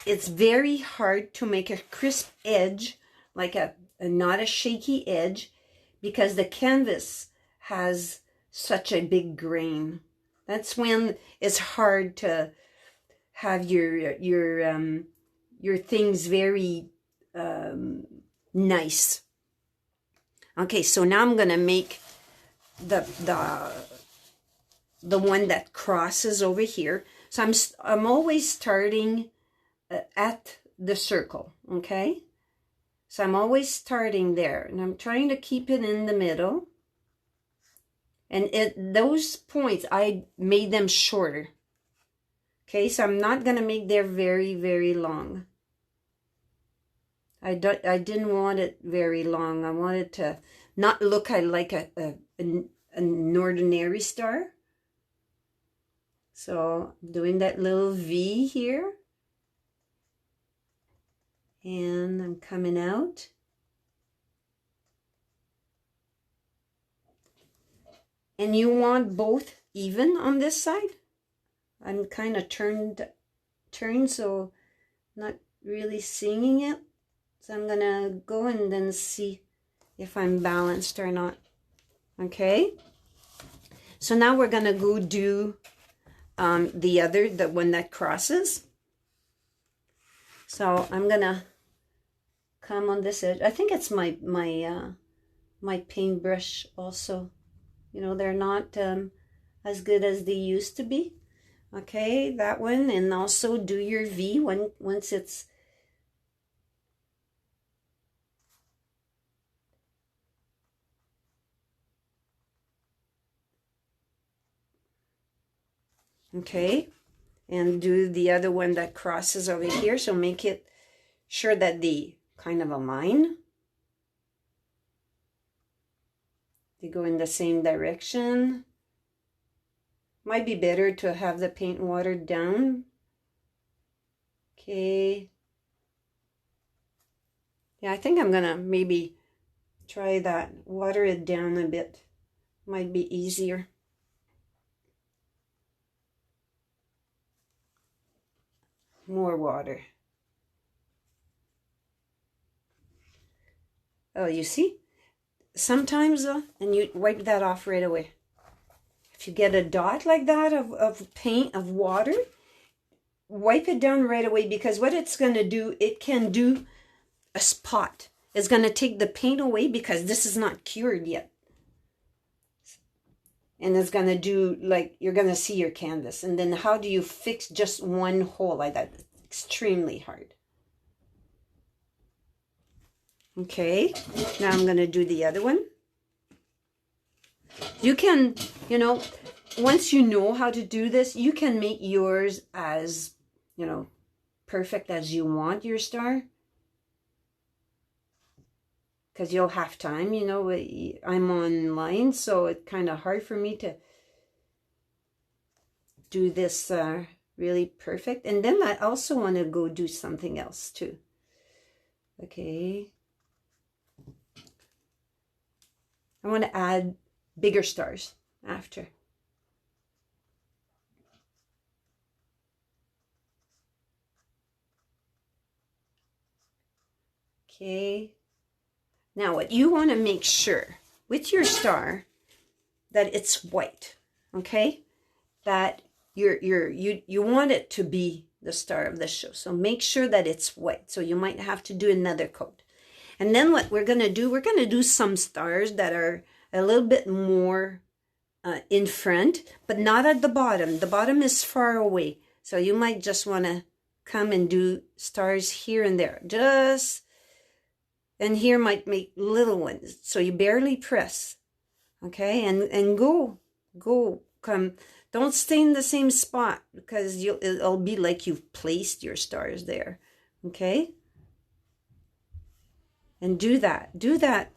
it's very hard to make a crisp edge, like not a shaky edge, because the canvas has such a big grain. That's when it's hard to have your things very nice. Okay, so now I'm gonna make the one that crosses over here. So I'm always starting at the circle. Okay, so I'm always starting there, and I'm trying to keep it in the middle. And those points, I made them shorter. Okay, so I'm not gonna make there very, very long. I didn't want it very long. I wanted to not look like an ordinary star. So I'm doing that little V here. And I'm coming out. And you want both even on this side. I'm kind of turned, so not really singing it. So I'm gonna go and then see if I'm balanced or not. Okay. So now we're gonna go do the one that crosses. So I'm gonna come on this edge. I think it's my paintbrush also. You know, they're not as good as they used to be. Okay, that one, and also do your V once it's okay, and do the other one that crosses over here. So make it sure that the kind of a line, they go in the same direction. Might be better to have the paint watered down. Okay. Yeah, I think I'm gonna maybe try that. Water it down a bit. Might be easier. More water. Oh, you see? Sometimes, and you wipe that off right away. If you get a dot like that of paint, of water, wipe it down right away, because what it's going to do, it can do a spot. It's going to take the paint away because this is not cured yet. And it's going to do, like, you're going to see your canvas. And then how do you fix just one hole like that? It's extremely hard. Okay, now I'm going to do the other one. You can, you know, once you know how to do this, you can make yours as, you know, perfect as you want your star. Because you'll have time, you know, I'm online, so it's kind of hard for me to do this really perfect. And then I also want to go do something else too. Okay. I want to add bigger stars after. Okay. Now what you want to make sure with your star that it's white, okay? That you want it to be the star of the show. So make sure that it's white. So you might have to do another coat. And then what we're going to do some stars that are a little bit more in front, but not at the bottom. The bottom is far away. So you might just want to come and do stars here and there. And here might make little ones. So you barely press. Okay? And come. Don't stay in the same spot, because it'll be like you've placed your stars there. Okay? And do that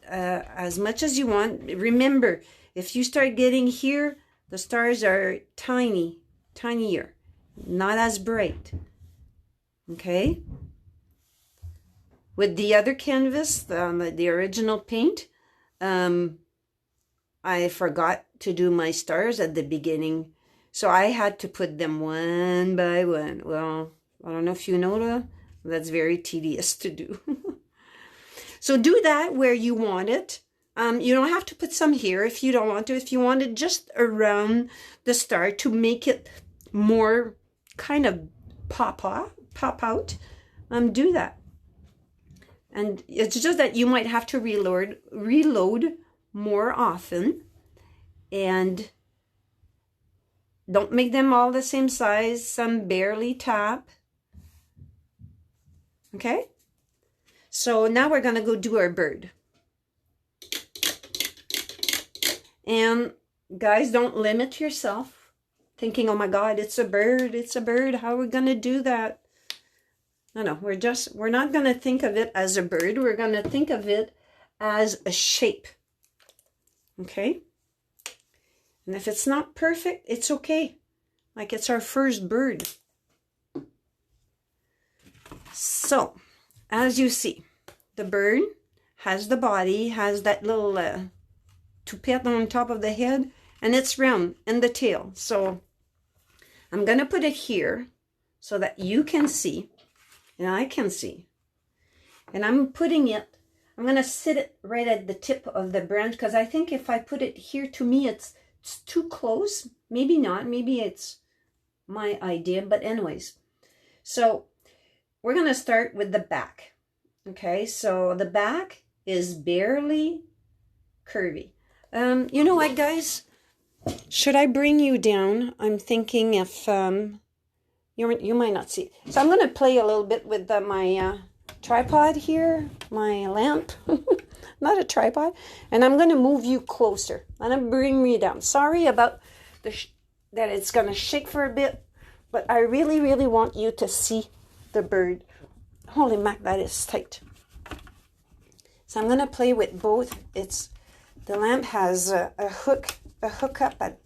as much as you want. Remember, if you start getting here, the stars are tinier, not as bright. Okay? With the other canvas, the original paint, I forgot to do my stars at the beginning, so I had to put them one by one. Well, I don't know if you know that. That's very tedious to do. So do that where you want it. You don't have to put some here if you don't want to. If you want it just around the star to make it more kind of pop out, do that. And it's just that you might have to reload more often. And don't make them all the same size. Some barely tap. Okay? So now we're going to go do our bird. And guys, don't limit yourself thinking, oh my God, it's a bird, how are we going to do that? No, we're not going to think of it as a bird. We're going to think of it as a shape. Okay? And if it's not perfect, it's okay. Like it's our first bird. So, as you see, the bird has the body, has that little toupette on top of the head, and it's round, and the tail. So I'm going to put it here so that you can see, and I can see. And I'm going to sit it right at the tip of the branch, because I think if I put it here, to me, it's too close. Maybe not. Maybe it's my idea. But anyways, so we're going to start with the back. Okay, so the back is barely curvy. You know what, guys? Should I bring you down? I'm thinking if you might not see. So I'm going to play a little bit with my tripod here, my lamp, not a tripod, and I'm going to move you closer. I'm going to bring you down. Sorry about that it's going to shake for a bit, but I really, really want you to see the bird. Holy mac, that is tight. So I'm going to play with both. The lamp has a hookup at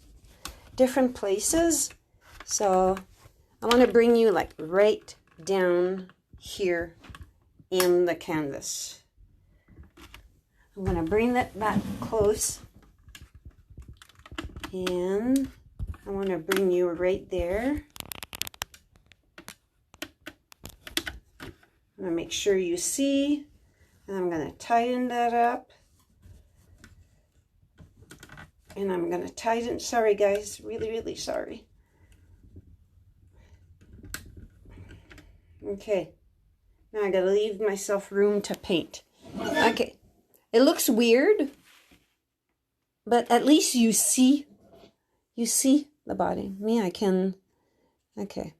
different places. So I want to bring you like right down here in the canvas. I'm going to bring that close. And I want to bring you right there. I'm going to make sure you see. And I'm going to tighten that up. And I'm going to tighten. Sorry, guys. Really, really sorry. Okay. Now I got to leave myself room to paint. Okay. It looks weird. But at least you see the body. Me, I can. Okay.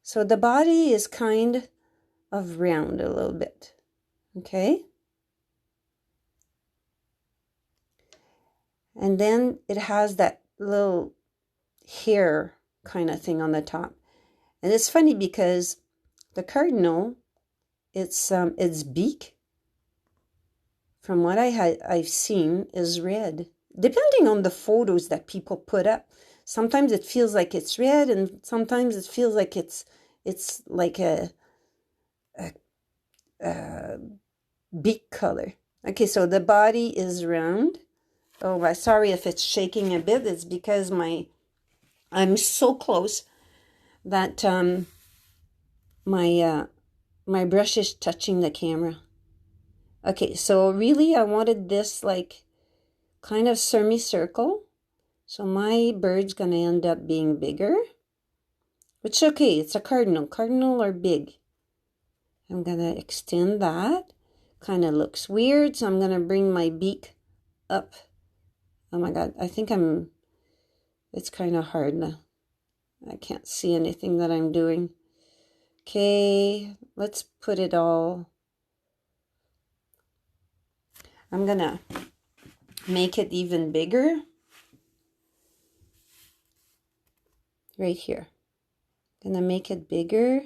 So the body is kind of round a little bit. Okay. And then it has that little hair kind of thing on the top. And it's funny because the cardinal, its beak, from what I've seen, is red. Depending on the photos that people put up, sometimes it feels like it's red, and sometimes it feels like it's like a beak color. Okay, so the body is round. Oh, I'm sorry if it's shaking a bit. It's because I'm so close that my brush is touching the camera. Okay, so really I wanted this like kind of semicircle. So my bird's going to end up being bigger. Which, okay, it's a cardinal. Cardinal are big. I'm going to extend that. Kind of looks weird, so I'm going to bring my beak up. Oh my God, I think it's kind of hard now. I can't see anything that I'm doing. Okay, let's put it all. I'm going to make it even bigger. Right here. Gonna make it bigger.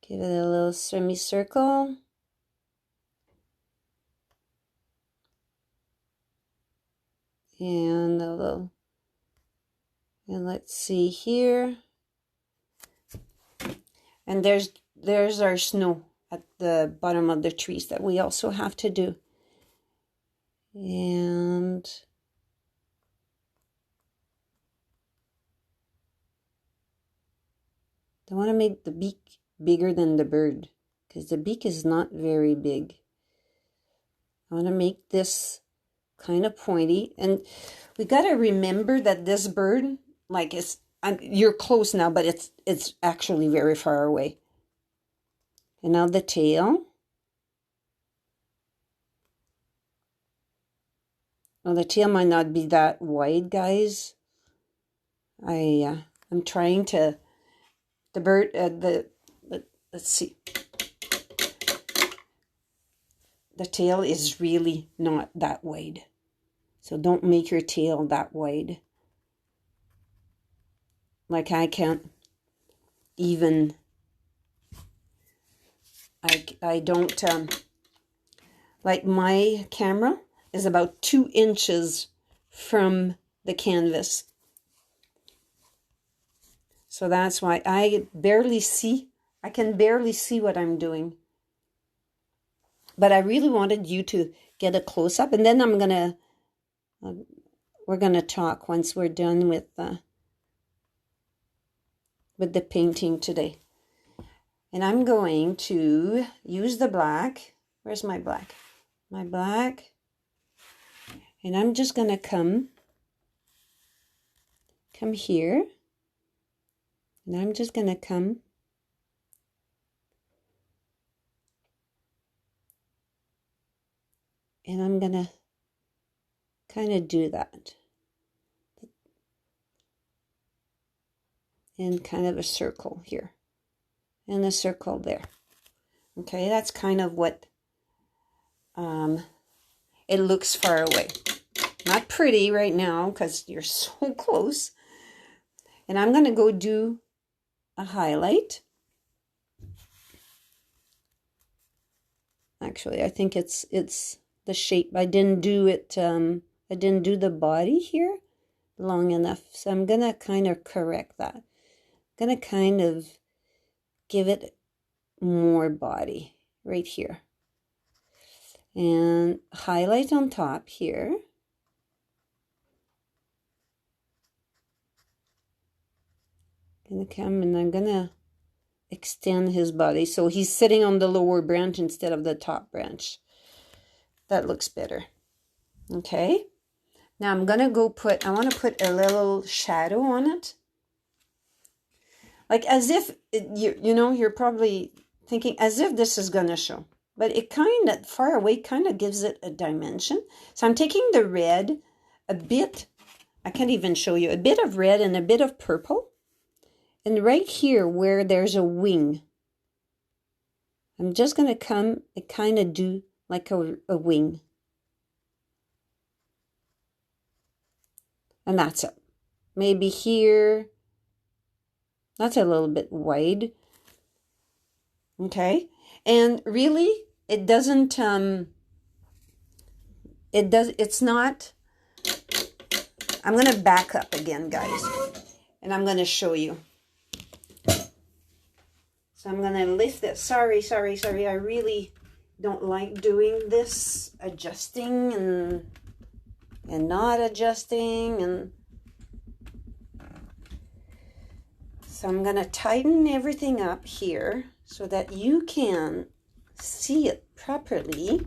Give it a little semicircle. And a little, and let's see here. And there's our snow at the bottom of the trees that we also have to do. And I want to make the beak bigger than the bird because the beak is not very big. I want to make this kind of pointy, and we got to remember that this bird, like, you're close now, but it's actually very far away. And now the tail. Well, the tail might not be that wide, guys. I'm trying to. The bird. Let's see. The tail is really not that wide. So don't make your tail that wide. Like I can't even, I don't, like my camera is about 2 inches from the canvas. So that's why I can barely see what I'm doing. But I really wanted you to get a close-up, and then we're gonna talk once we're done with the painting today. And I'm going to use the black. Where's my black? My black. And I'm just gonna come here. And I'm just gonna come and I'm gonna kind of do that. In kind of a circle here. And a circle there. Okay, that's kind of what it looks far away. Not pretty right now because you're so close. And I'm going to go do a highlight. Actually, I think it's the shape. I didn't do it. I didn't do the body here long enough, so I'm gonna kind of correct that. I'm gonna kind of give it more body right here, and highlight on top here. Gonna come and I'm gonna extend his body so he's sitting on the lower branch instead of the top branch. That looks better. Okay, now I'm gonna go I want to put a little shadow on it, like as if you're probably thinking as if this is gonna show, but it kind of far away kind of gives it a dimension. So I'm taking the red, a bit, I can't even show you, a bit of red and a bit of purple. And right here where there's a wing, I'm just going to come and kind of do like a wing. And that's it. Maybe here, that's a little bit wide. Okay. And really, it's not, I'm going to back up again, guys. And I'm going to show you. So I'm going to lift it. Sorry. I really don't like doing this, adjusting and not adjusting. And so I'm going to tighten everything up here so that you can see it properly.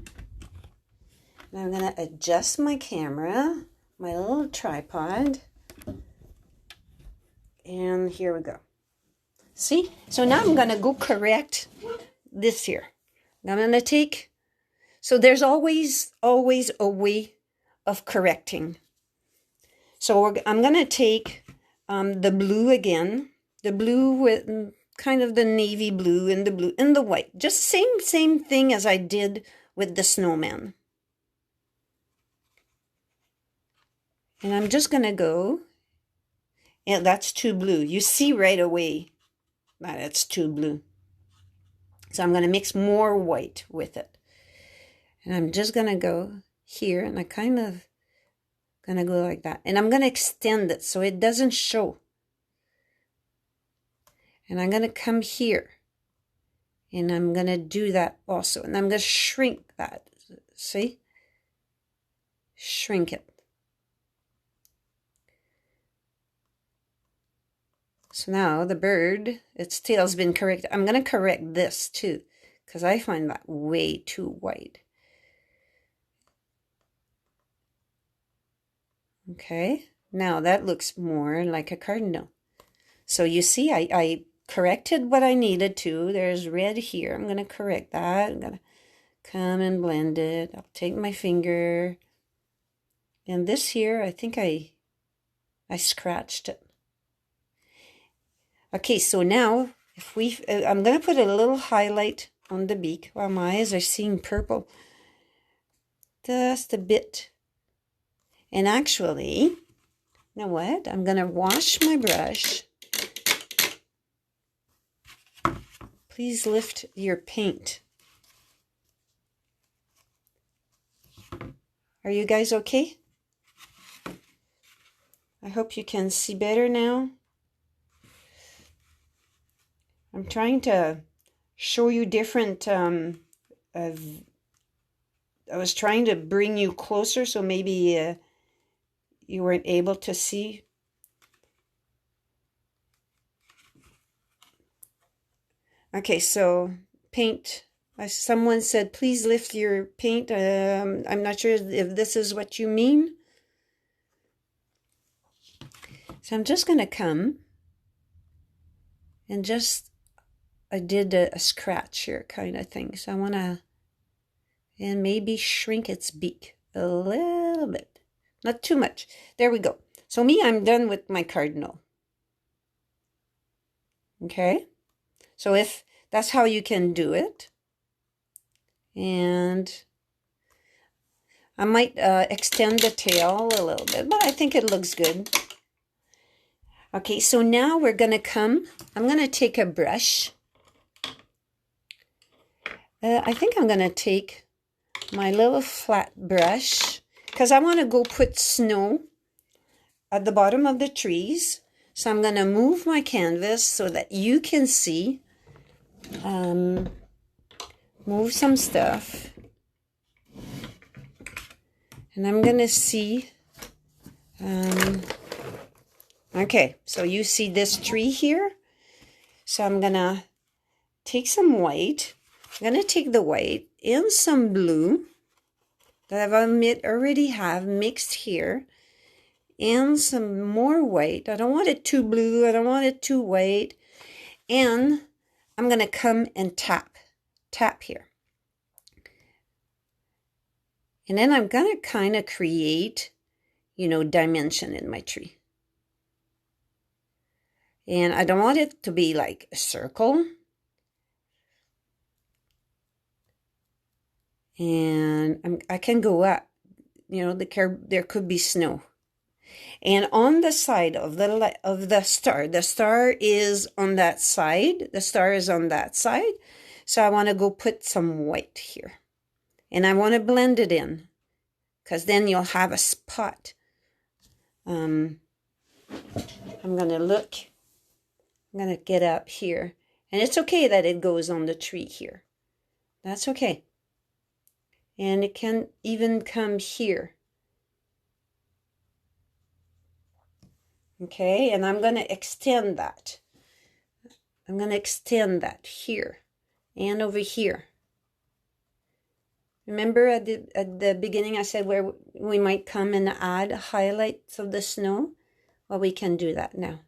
And I'm going to adjust my camera, my little tripod. And here we go. See? So now I'm going to go correct this here. I'm going to take, so there's always a way of correcting. So I'm going to take the blue again, the blue with kind of the navy blue and the blue and the white. Just same thing as I did with the snowman. And I'm just going to go, and that's too blue. You see right away that it's too blue. So I'm going to mix more white with it. And I'm just going to go here, and I kind of going to go like that. And I'm going to extend it so it doesn't show. And I'm going to come here. And I'm going to do that also. And I'm going to shrink that. See? Shrink it. So now the bird, its tail's been corrected. I'm going to correct this too, because I find that way too wide. Okay, now that looks more like a cardinal. So you see, I corrected what I needed to. There's red here. I'm going to correct that. I'm going to come and blend it. I'll take my finger. And this here, I think I scratched it. Okay, so now if I'm going to put a little highlight on the beak. Well, my eyes are seeing purple. Just a bit. And actually, you know what? I'm going to wash my brush. Please lift your paint. Are you guys okay? I hope you can see better now. I'm trying to show you different, I was trying to bring you closer so maybe you weren't able to see. Okay, so paint. Someone said, please lift your paint. I'm not sure if this is what you mean. So I'm just going to come and I did a scratch here kind of thing. So I want to, and maybe shrink its beak a little bit. Not too much. There we go. So I'm done with my cardinal. Okay. So if that's how you can do it. And I might extend the tail a little bit, but I think it looks good. Okay, so now we're going to I'm going to take a brush. I think I'm going to take my little flat brush because I want to go put snow at the bottom of the trees. So I'm going to move my canvas so that you can see. Move some stuff. And I'm going to see, okay, so you see this tree here? So I'm going to take some white. I'm going to take the white and some blue that I already have mixed here. And some more white. I don't want it too blue. I don't want it too white. And I'm going to come and tap here. And then I'm going to kind of create, you know, dimension in my tree. And I don't want it to be like a circle. And I can go up. You know, there could be snow. And on the side of the star is on that side. The star is on that side. So I want to go put some white here. And I want to blend it in, because then you'll have a spot. I'm going to look. I'm going to get up here. And it's okay that it goes on the tree here. That's okay. And it can even come here. Okay, and I'm going to extend that. I'm going to extend that here and over here. Remember at the beginning I said where we might come and add highlights of the snow? Well, we can do that now.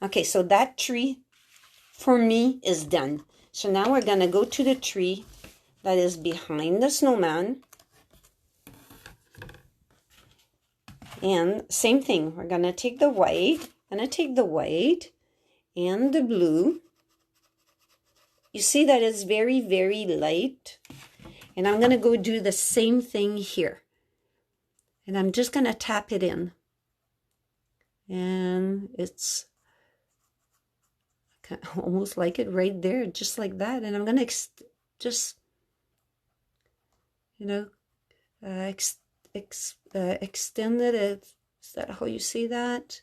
Okay, so that tree for me is done. So now we're going to go to the tree that is behind the snowman. And same thing, we're going to take the white, and the blue. You see that it's very, very light. And I'm going to go do the same thing here. And I'm just going to tap it in. And it's almost like it right there, just like that. And I'm going to just, you know, extend it. Is that how you see that?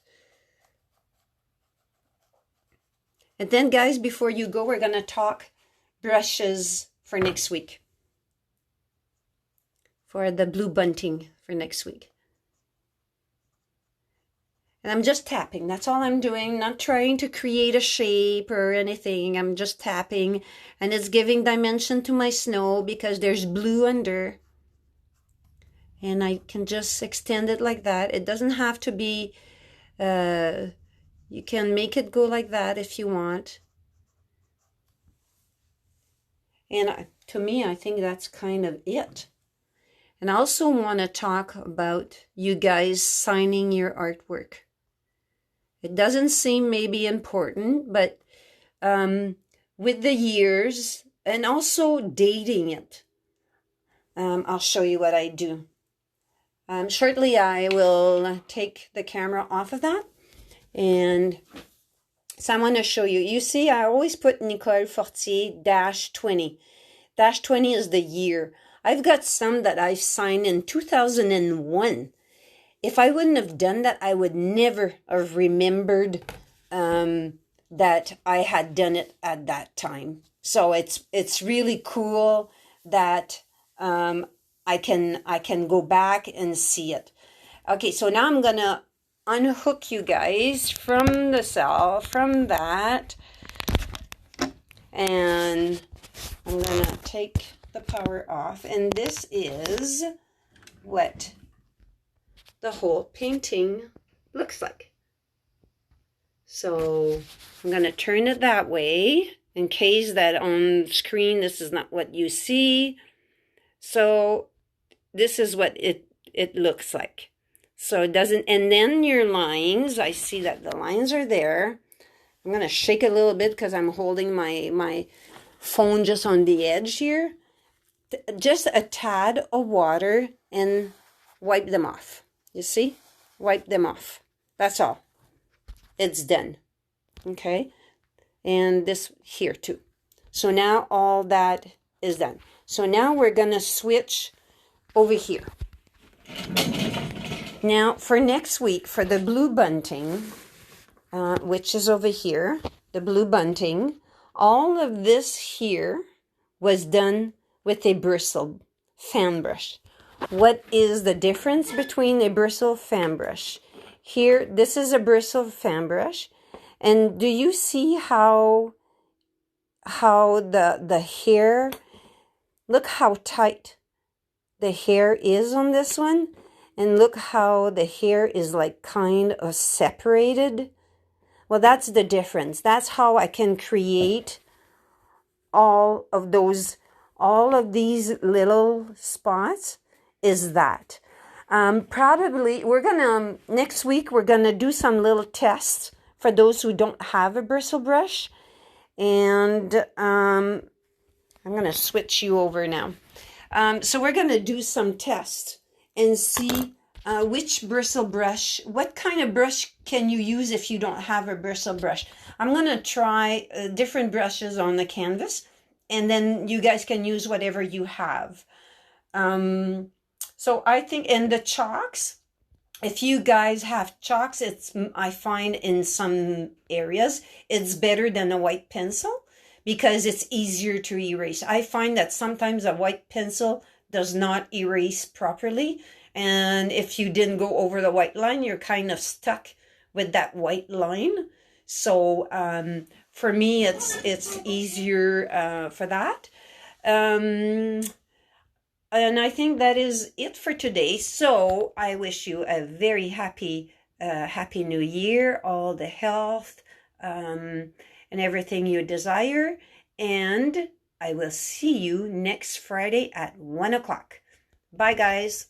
And then, guys, before you go, we're going to talk brushes for next week. For the blue bunting for next week. And I'm just tapping. That's all I'm doing. Not trying to create a shape or anything. I'm just tapping. And it's giving dimension to my snow because there's blue under. And I can just extend it like that. It doesn't have to be, you can make it go like that if you want. And to me, I think that's kind of it. And I also want to talk about you guys signing your artwork. It doesn't seem maybe important, but with the years and also dating it, I'll show you what I do. Shortly, I will take the camera off of that. And so I want to show you. You see, I always put Nicole Fortier -20. -20 is the year. I've got some that I've signed in 2001. If I wouldn't have done that, I would never have remembered that I had done it at that time. So it's really cool that I can go back and see it. Okay, so now I'm gonna unhook you guys from the cell, from that, and I'm gonna take the power off, and this is what the whole painting looks like. So I'm going to turn it that way in case that on screen this is not what you see. So this is what it looks like. So it doesn't, and then your lines, I see that the lines are there. I'm going to shake it a little bit because I'm holding my phone just on the edge here. Just a tad of water and wipe them off. You see? Wipe them off. That's all. It's done. Okay? And this here too. So now all that is done. So now we're going to switch over here. Now for next week, for the blue bunting, which is over here, the blue bunting, all of this here was done with a bristle fan brush. what is the difference between a bristle fan brush. Here, this is a bristle fan brush. And do you see how the hair, look how tight the hair is on this one? And look how the hair is like kind of separated. Well, that's the difference. That's how I can create all of these little spots, is that. Probably, next week, we're gonna do some little tests for those who don't have a bristle brush. And I'm gonna switch you over now. So we're gonna do some tests and see which bristle brush, what kind of brush can you use if you don't have a bristle brush. I'm going to try different brushes on the canvas, and then you guys can use whatever you have. So I think, and the chalks, if you guys have chalks, I find in some areas, it's better than a white pencil because it's easier to erase. I find that sometimes a white pencil does not erase properly. And if you didn't go over the white line, you're kind of stuck with that white line. So for me, it's easier for that. And I think that is it for today. So I wish you a very happy New Year, all the health and everything you desire. And I will see you next Friday at 1 o'clock. Bye, guys.